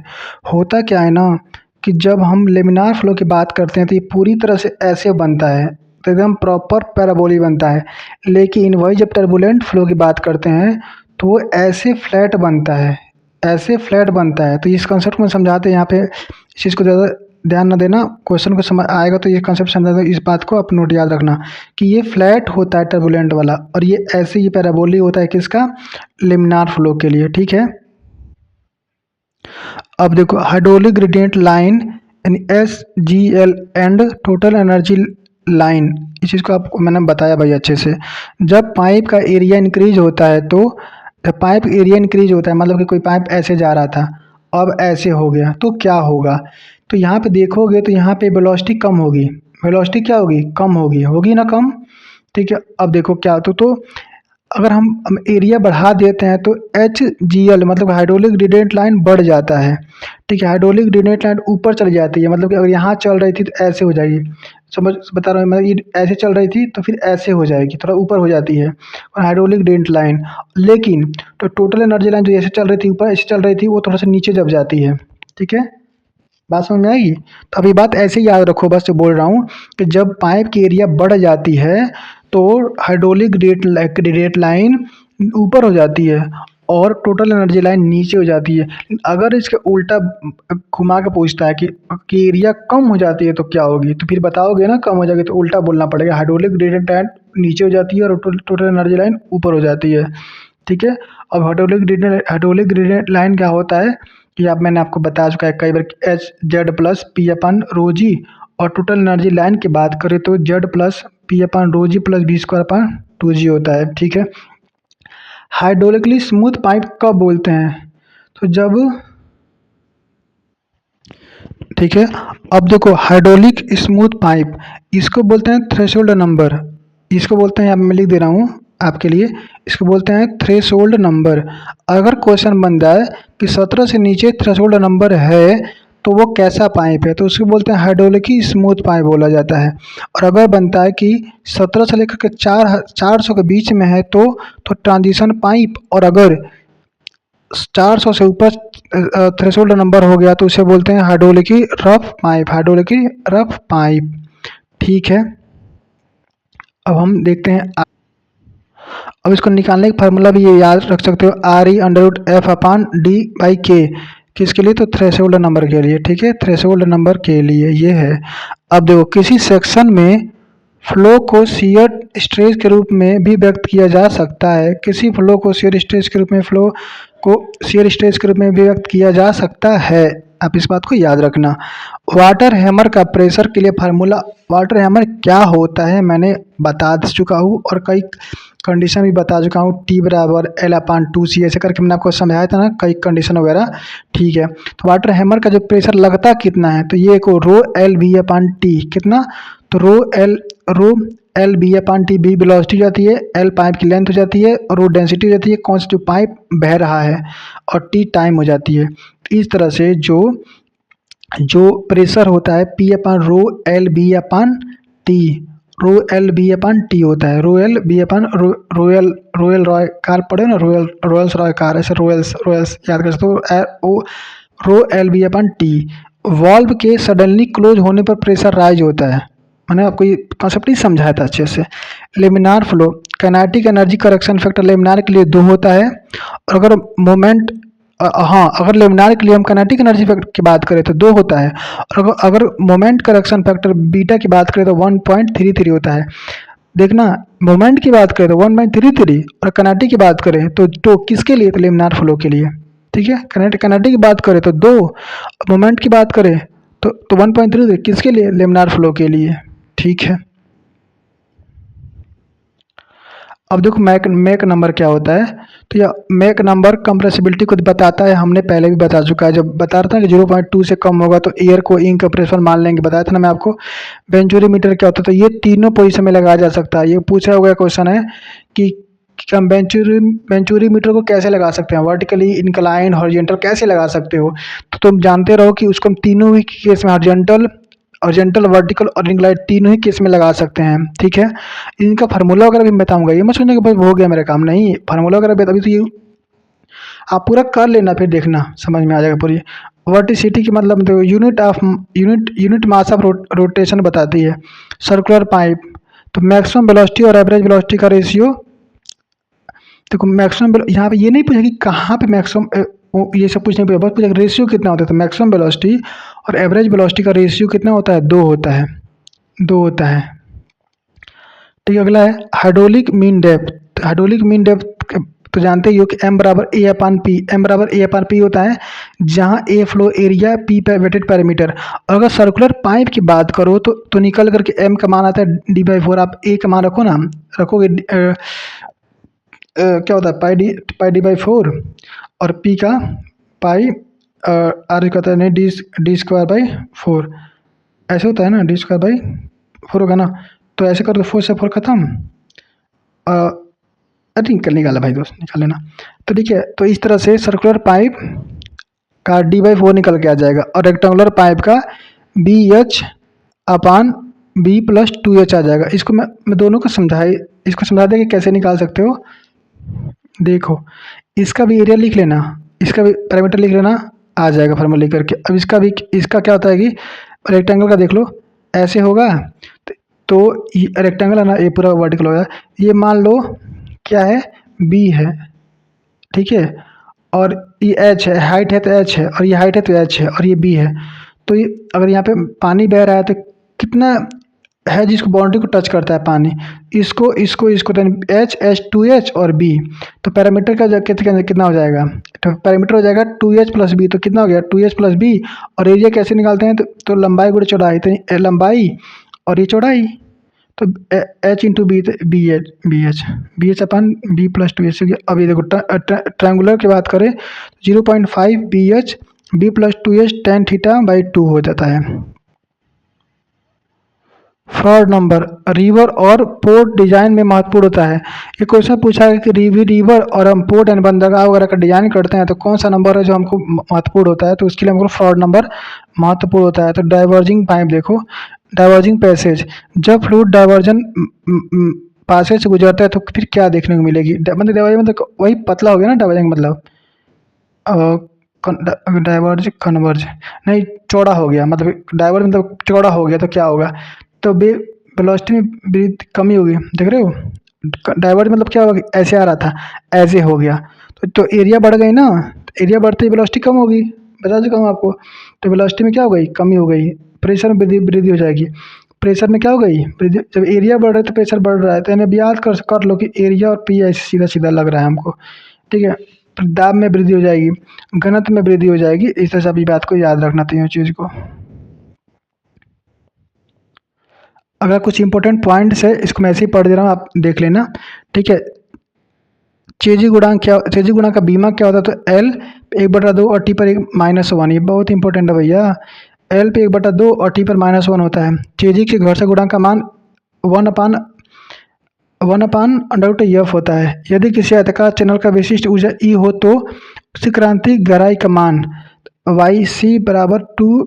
होता क्या है ना कि जब हम लेमिनार फ्लो की बात करते हैं तो ये पूरी तरह से ऐसे बनता है, तो एकदम प्रॉपर पैराबोलिक बनता है। लेकिन वही जब टर्बुलेंट फ्लो की बात करते हैं तो वो ऐसे फ्लैट बनता है, ऐसे फ्लैट बनता है। तो इस कंसेप्ट को समझाते हैं यहाँ पे, इस चीज़ को ज़्यादा ध्यान न देना, क्वेश्चन को समझ आएगा तो ये कंसेप्ट समझा दो। इस बात को आप नोट याद रखना कि ये फ्लैट होता है टर्बुलेंट वाला, और ये ऐसे ही पैराबोलिक होता है किसका, लेमिनार फ्लो के लिए। ठीक है, अब देखो, हाइड्रोलिक ग्रेडियंट लाइन यानी SGL and total energy line, इस चीज़ को आपको मैंने बताया भाई अच्छे से। जब पाइप का एरिया इंक्रीज होता है तो जब पाइप एरिया इंक्रीज होता है, मतलब कि कोई पाइप ऐसे जा रहा था अब ऐसे हो गया, तो क्या होगा। तो यहाँ पे देखोगे तो यहाँ पे वेलोसिटी कम होगी, वेलोसिटी क्या होगी, कम होगी, होगी ना कम। ठीक है, अब देखो क्या, तो अगर हम एरिया बढ़ा देते हैं तो HGL मतलब हाइड्रोलिक ग्रेडियंट लाइन बढ़ जाता है। ठीक है, हाइड्रोलिक ग्रेडियंट लाइन ऊपर चली जाती है, मतलब कि अगर यहाँ चल रही थी तो ऐसे हो जाएगी। समझ बता रहा हूँ, मतलब ये ऐसे चल रही थी तो फिर ऐसे हो जाएगी, थोड़ा ऊपर हो जाती है और हाइड्रोलिक ग्रेडियंट लाइन। लेकिन तो टोटल एनर्जी लाइन जो ऐसे चल रही थी ऊपर, ऐसे चल रही थी, वो थोड़ा सा नीचे दब जाती है। ठीक है, बात समझ में आएगी। तो अभी बात ऐसे ही याद रखो, बस जो बोल रहा हूँ कि जब पाइप की एरिया बढ़ जाती है तो हाइड्रोलिक ग्रेडियंट लाइन ऊपर हो जाती है और टोटल एनर्जी लाइन नीचे हो जाती है। लेकिन अगर इसके उल्टा घुमा के पूछता है कि एरिया कम हो जाती है तो क्या होगी, तो फिर बताओगे ना कम हो जाएगी, तो उल्टा बोलना पड़ेगा, हाइड्रोलिक ग्रेडियंट लाइन नीचे हो जाती है और टोटल एनर्जी लाइन ऊपर हो जाती है। ठीक है, अब हाइड्रोलिक ग्रेडियंट लाइन क्या होता है कि अब मैंने आपको बता चुका है कई बार, H/P/ρg, और टोटल एनर्जी लाइन की बात करें तो Z+P/ρg + V²/2g होता है। ठीक है, हाइड्रोलिकली स्मूथ पाइप कब बोलते हैं, तो जब, ठीक है, अब देखो हाइड्रोलिक स्मूथ पाइप, इसको बोलते हैं थ्रेशोल्ड नंबर, इसको बोलते हैं, अब मैं लिख दे रहा हूँ आपके लिए, इसको बोलते हैं थ्रेशोल्ड नंबर। अगर क्वेश्चन बन जाए कि 17 से नीचे थ्रेशोल्ड नंबर है तो वो कैसा पाइप है, तो उसको बोलते हैं हाइड्रोलिक स्मूथ पाइप बोला जाता है। और अगर बनता है कि 17 से लेकर के 400 के बीच में है तो ट्रांजिशन पाइप, और अगर 400 से ऊपर थ्रेशोल्ड नंबर हो गया तो उसे बोलते हैं hydraulic rough pipe, hydraulic rough pipe. ठीक है, अब हम देखते हैं, अब इसको निकालने का फार्मूला भी ये याद रख सकते हो, RE √F/D/K, किसके लिए? तो थ्रेशोल्ड नंबर के लिए, ठीक है, थ्रेशोल्ड नंबर के लिए ये है। अब देखो किसी सेक्शन में फ्लो को शियर स्ट्रेस के रूप में भी व्यक्त किया जा सकता है। किसी फ्लो को शियर स्ट्रेस के रूप में फ्लो को शियर स्ट्रेस के रूप में भी व्यक्त किया जा सकता है। आप इस बात को याद रखना। वाटर हैमर का प्रेशर के लिए फार्मूला, वाटर हैमर क्या होता है मैंने बता चुका हूँ और कई कंडीशन भी बता चुका हूँ। टी बराबर L/2C ऐसे करके मैंने आपको समझाया था ना, कई कंडीशन वगैरह, ठीक है। तो वाटर हैमर का जो प्रेशर लगता कितना है, तो ये को रो L/V/T कितना, तो रो L/V/T बी वेलोसिटी जाती है, L पाइप की लेंथ हो जाती है, और रो डेंसिटी हो जाती है कौन सा जो पाइप बह रहा है, और T टाइम हो जाती है। इस तरह से जो प्रेशर होता है P/रो L/V/T, रो L/V/T होता है, रो रोयल रॉय कार पढ़े ना, रोयल्स रॉय कार, ऐसे रोयल्स याद कर सकते हो। रो L/V/T वॉल्व के सडनली क्लोज होने पर प्रेशर राइज होता है। मैंने आपको ये कॉन्सेप्ट ही समझाया था अच्छे से। Laminar flow, kinetic energy correction factor laminar के लिए 2 होता है, और अगर मोमेंट हाँ, अगर लेमिनार के लिए हम काइनेटिक एनर्जी फैक्टर की बात करें तो 2 होता है, और अगर मोमेंट करेक्शन फैक्टर बीटा की बात करें तो 1.33 होता है। देखना, मोमेंट की बात करें तो 1.33, और काइनेटिक की बात करें तो किसके लिए? तो लेमिनार फ्लो के लिए, ठीक है। काइनेटिक की बात करें तो 2, मोमेंट की बात करें तो 1.33 किसके लिए? लेमिनार फ्लो के लिए, ठीक है। अब देखो मैक नंबर क्या होता है, तो यह मैक नंबर कंप्रेसिबिलिटी को बताता है। हमने पहले भी बता चुका है, जब बता रहा था कि 0.2 से कम होगा तो एयर को इनकम्प्रेसिबल मान लेंगे, बताया था ना मैं आपको। वेंचुरीमीटर क्या होता है, तो ये तीनों पोजीशन में लगाया जा सकता है। ये पूछा हुआ क्वेश्चन है कि हम वेंचुरीमीटर को कैसे लगा सकते हैं, वर्टिकली, इंक्लाइन, हॉरिजॉन्टल कैसे लगा सकते हो। तो तुम जानते रहो कि उसको हम तीनों ही केस में, हॉरिजॉन्टल, वर्टिकल और इंक्लाइन, तीनों ही केस में लगा सकते हैं, ठीक है। इनका फार्मूला वगैरह भी मैं बताऊंगा, ये मत सोचना कि भाई हो गया मेरा काम, नहीं, फार्मूला वगैरह भी अभी तो ये आप पूरा कर लेना, फिर देखना समझ में आ जाएगा पूरी। वर्टिसिटी की मतलब देखो यूनिट मास ऑफ रोटेशन बताती है। सर्कुलर पाइप, तो मैक्सिमम वेलोसिटी और एवरेज वेलोसिटी का रेशियो, देखो मैक्सिमम यहाँ पे ये नहीं पूछा कि कहाँ पे मैक्सिमम, ये सब कुछ नहीं पूछा, बस पूछा रेशियो कितना होता है। तो मैक्सिमम वेलोसिटी और एवरेज वेलोसिटी का रेशियो कितना होता है? 2 होता है, 2 होता है, ठीक है। अगला है hydraulic mean depth. Hydraulic mean depth तो जानते ही हो कि M बराबर A/P, M बराबर A/P होता है, जहाँ A फ्लो एरिया, P पे वेटेड पैरामीटर। और अगर सर्कुलर पाइप की बात करो तो निकल करके M का मान आता है D/4। आप A का मान रखो ना, रखोगे क्या होता है पाई D/4, और P का पाई आर कहता है नहीं D²/4, ऐसे होता है ना, D²/4 होगा ना। तो ऐसे कर दो, 4 से 4 खत्म, अरे निकालना भाई दोस्त, निकाल लेना। तो ठीक है, तो इस तरह से सर्कुलर पाइप का D/4 निकल के आ जाएगा, और रेक्टेंगुलर पाइप का BH/B+2H आ जाएगा। इसको मैं दोनों को इसको समझा दें कि कैसे निकाल सकते हो। देखो, इसका भी एरिया लिख लेना, इसका भी पैरामीटर लिख लेना, आ जाएगा फार्मूला लिख करके। अब इसका क्या होता है कि रेक्टेंगल का देख लो, ऐसे होगा, तो रेक्टेंगल है ना, ये पूरा वर्टिकल होगा। ये मान लो क्या है, बी है, ठीक है, और ये एच है, हाइट है तो एच है, और ये हाइट है तो एच है, और ये बी है। तो ये अगर यहाँ पे पानी बह रहा है तो कितना है जिसको बाउंड्री को टच करता है पानी, इसको H/2H और B। तो पैरामीटर का कितना हो जाएगा, तो पैरामीटर हो जाएगा 2H+B। तो कितना हो गया 2H+B। और एरिया कैसे निकालते हैं, तो लंबाई गुणे चौड़ाई, तो लंबाई और ये चौड़ाई, तो H/B, तो BH/B+2H। अब ये देखो ट्रायंगुलर की बात करें, 0.5 BH/B+2H tan θ/2 हो जाता है। फ्रॉड नंबर रिवर और पोर्ट डिजाइन में महत्वपूर्ण होता है। ये क्वेश्चन पूछा है कि रिवर और हम पोर्ट एंड बंदरगाह वगैरह का डिजाइन करते हैं तो कौन सा नंबर है जो हमको महत्वपूर्ण होता है, तो उसके लिए हमको फ्रॉड नंबर महत्वपूर्ण होता है। तो डाइवर्जिंग पाइप देखो, डाइवर्जिंग पैसेज, जब फ्लूइड डाइवर्जन पासेज से गुजरता है तो फिर क्या देखने को मिलेगी, मतलब डाइवर्जन मतलब वही पतला हो गया ना, डाइवर्जिंग मतलब डाइवर्ज कन्वर्ज नहीं, चौड़ा हो गया, मतलब डाइवर्ज मतलब चौड़ा हो गया तो क्या होगा, तो वेलोसिटी में भी कमी होगी, देख रहे हो। डाइवर्ज मतलब क्या होगा, ऐसे आ रहा था ऐसे हो गया, तो एरिया बढ़ गई ना, तो एरिया बढ़ते ही वेलोसिटी कम होगी, बता चुका हूँ आपको। तो वेलोसिटी में क्या हो गई, कमी हो गई, प्रेशर में वृद्धि हो जाएगी। प्रेशर में क्या हो गई वृद्धि, जब एरिया बढ़ रहा है तो प्रेशर बढ़ रहा है। तो यानी याद कर लो कि एरिया और पी ऐसे सीधा सीधा लग रहा है हमको, ठीक है। तो दाब में वृद्धि हो जाएगी, घनत्व में वृद्धि हो जाएगी। इस तरह से आप ये बात को याद रखना तीनों चीज़ को। अगर कुछ इंपॉर्टेंट पॉइंट्स है इसको मैं ऐसे ही पढ़ दे रहा हूँ, आप देख लेना, ठीक है। चेजी गुणांक क्या, चेजी गुणांक का बीमा क्या होता है, तो एल 1/2 और टी पर -1। ये बहुत इंपॉर्टेंट है भैया। एल पे 1/2 और टी पर -1 होता है। चेजी के घर्षण गुणांक का मान 1/√f होता है। यदि किसी आयताकार चैनल का विशिष्ट ऊर्जा ई हो तो उसकी क्रांतिक गहराई का मान वाई सी बराबर टू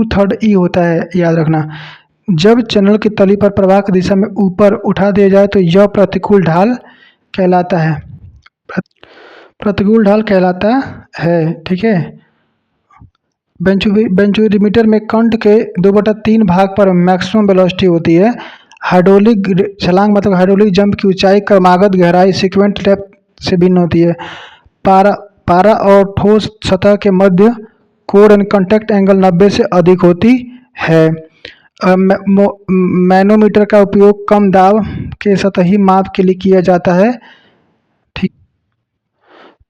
थर्ड ई होता है, याद रखना। जब चैनल की तली पर प्रवाह की दिशा में ऊपर उठा दिया जाए तो यह प्रतिकूल ढाल कहलाता है, प्रतिकूल ढाल कहलाता है, ठीक है। बेंचोमीटर में कंठ के 2/3 भाग पर मैक्सिमम वेलोसिटी होती है। हाइड्रोलिक छलांग मतलब हाइड्रोलिक जंप की ऊंचाई क्रमागत गहराई सीक्वेंट डेप्थ से भिन्न होती है। पारा पारा और ठोस सतह के मध्य कोर एंड कांटेक्ट एंगल 90 से अधिक होती है। मैनोमीटर का उपयोग कम दाब के सतही माप के लिए किया जाता है, ठीक।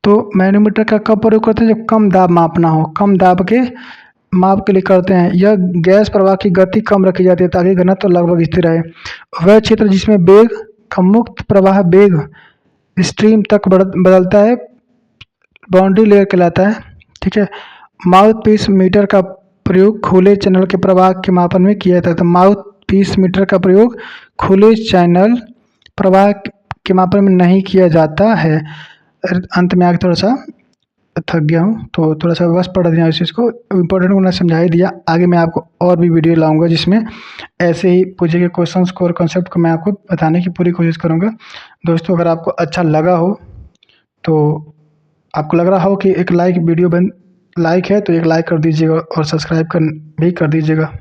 तो मैनोमीटर का कब प्रयोग करते हैं, जब कम दाब मापना हो, कम दाब के माप के लिए करते हैं। यह गैस प्रवाह की गति कम रखी जाती है ताकि घनत्व लगभग स्थिर रहे। वह क्षेत्र जिसमें वेग का मुक्त प्रवाह वेग स्ट्रीम तक बदलता है बाउंड्री लेयर कहलाता है, ठीक है। माउथ पीस मीटर का प्रयोग खुले चैनल के प्रवाह के मापन में किया जाता है। तो माउथ पीस मीटर का प्रयोग खुले चैनल प्रवाह के मापन में नहीं किया जाता है। अंत में आगे थोड़ा सा थक गया हूँ तो थोड़ा सा बस पढ़ दिया इस चीज़ को, इम्पोर्टेंट को मैं समझा ही दिया। आगे मैं आपको और भी वीडियो लाऊंगा जिसमें ऐसे ही पूछे गए क्वेश्चंस को और कॉन्सेप्ट को मैं आपको बताने की पूरी कोशिश करूँगा। दोस्तों अगर आपको अच्छा लगा हो, तो आपको लग रहा हो कि एक लाइक वीडियो लाइक है तो एक लाइक कर दीजिएगा और सब्सक्राइब भी कर दीजिएगा।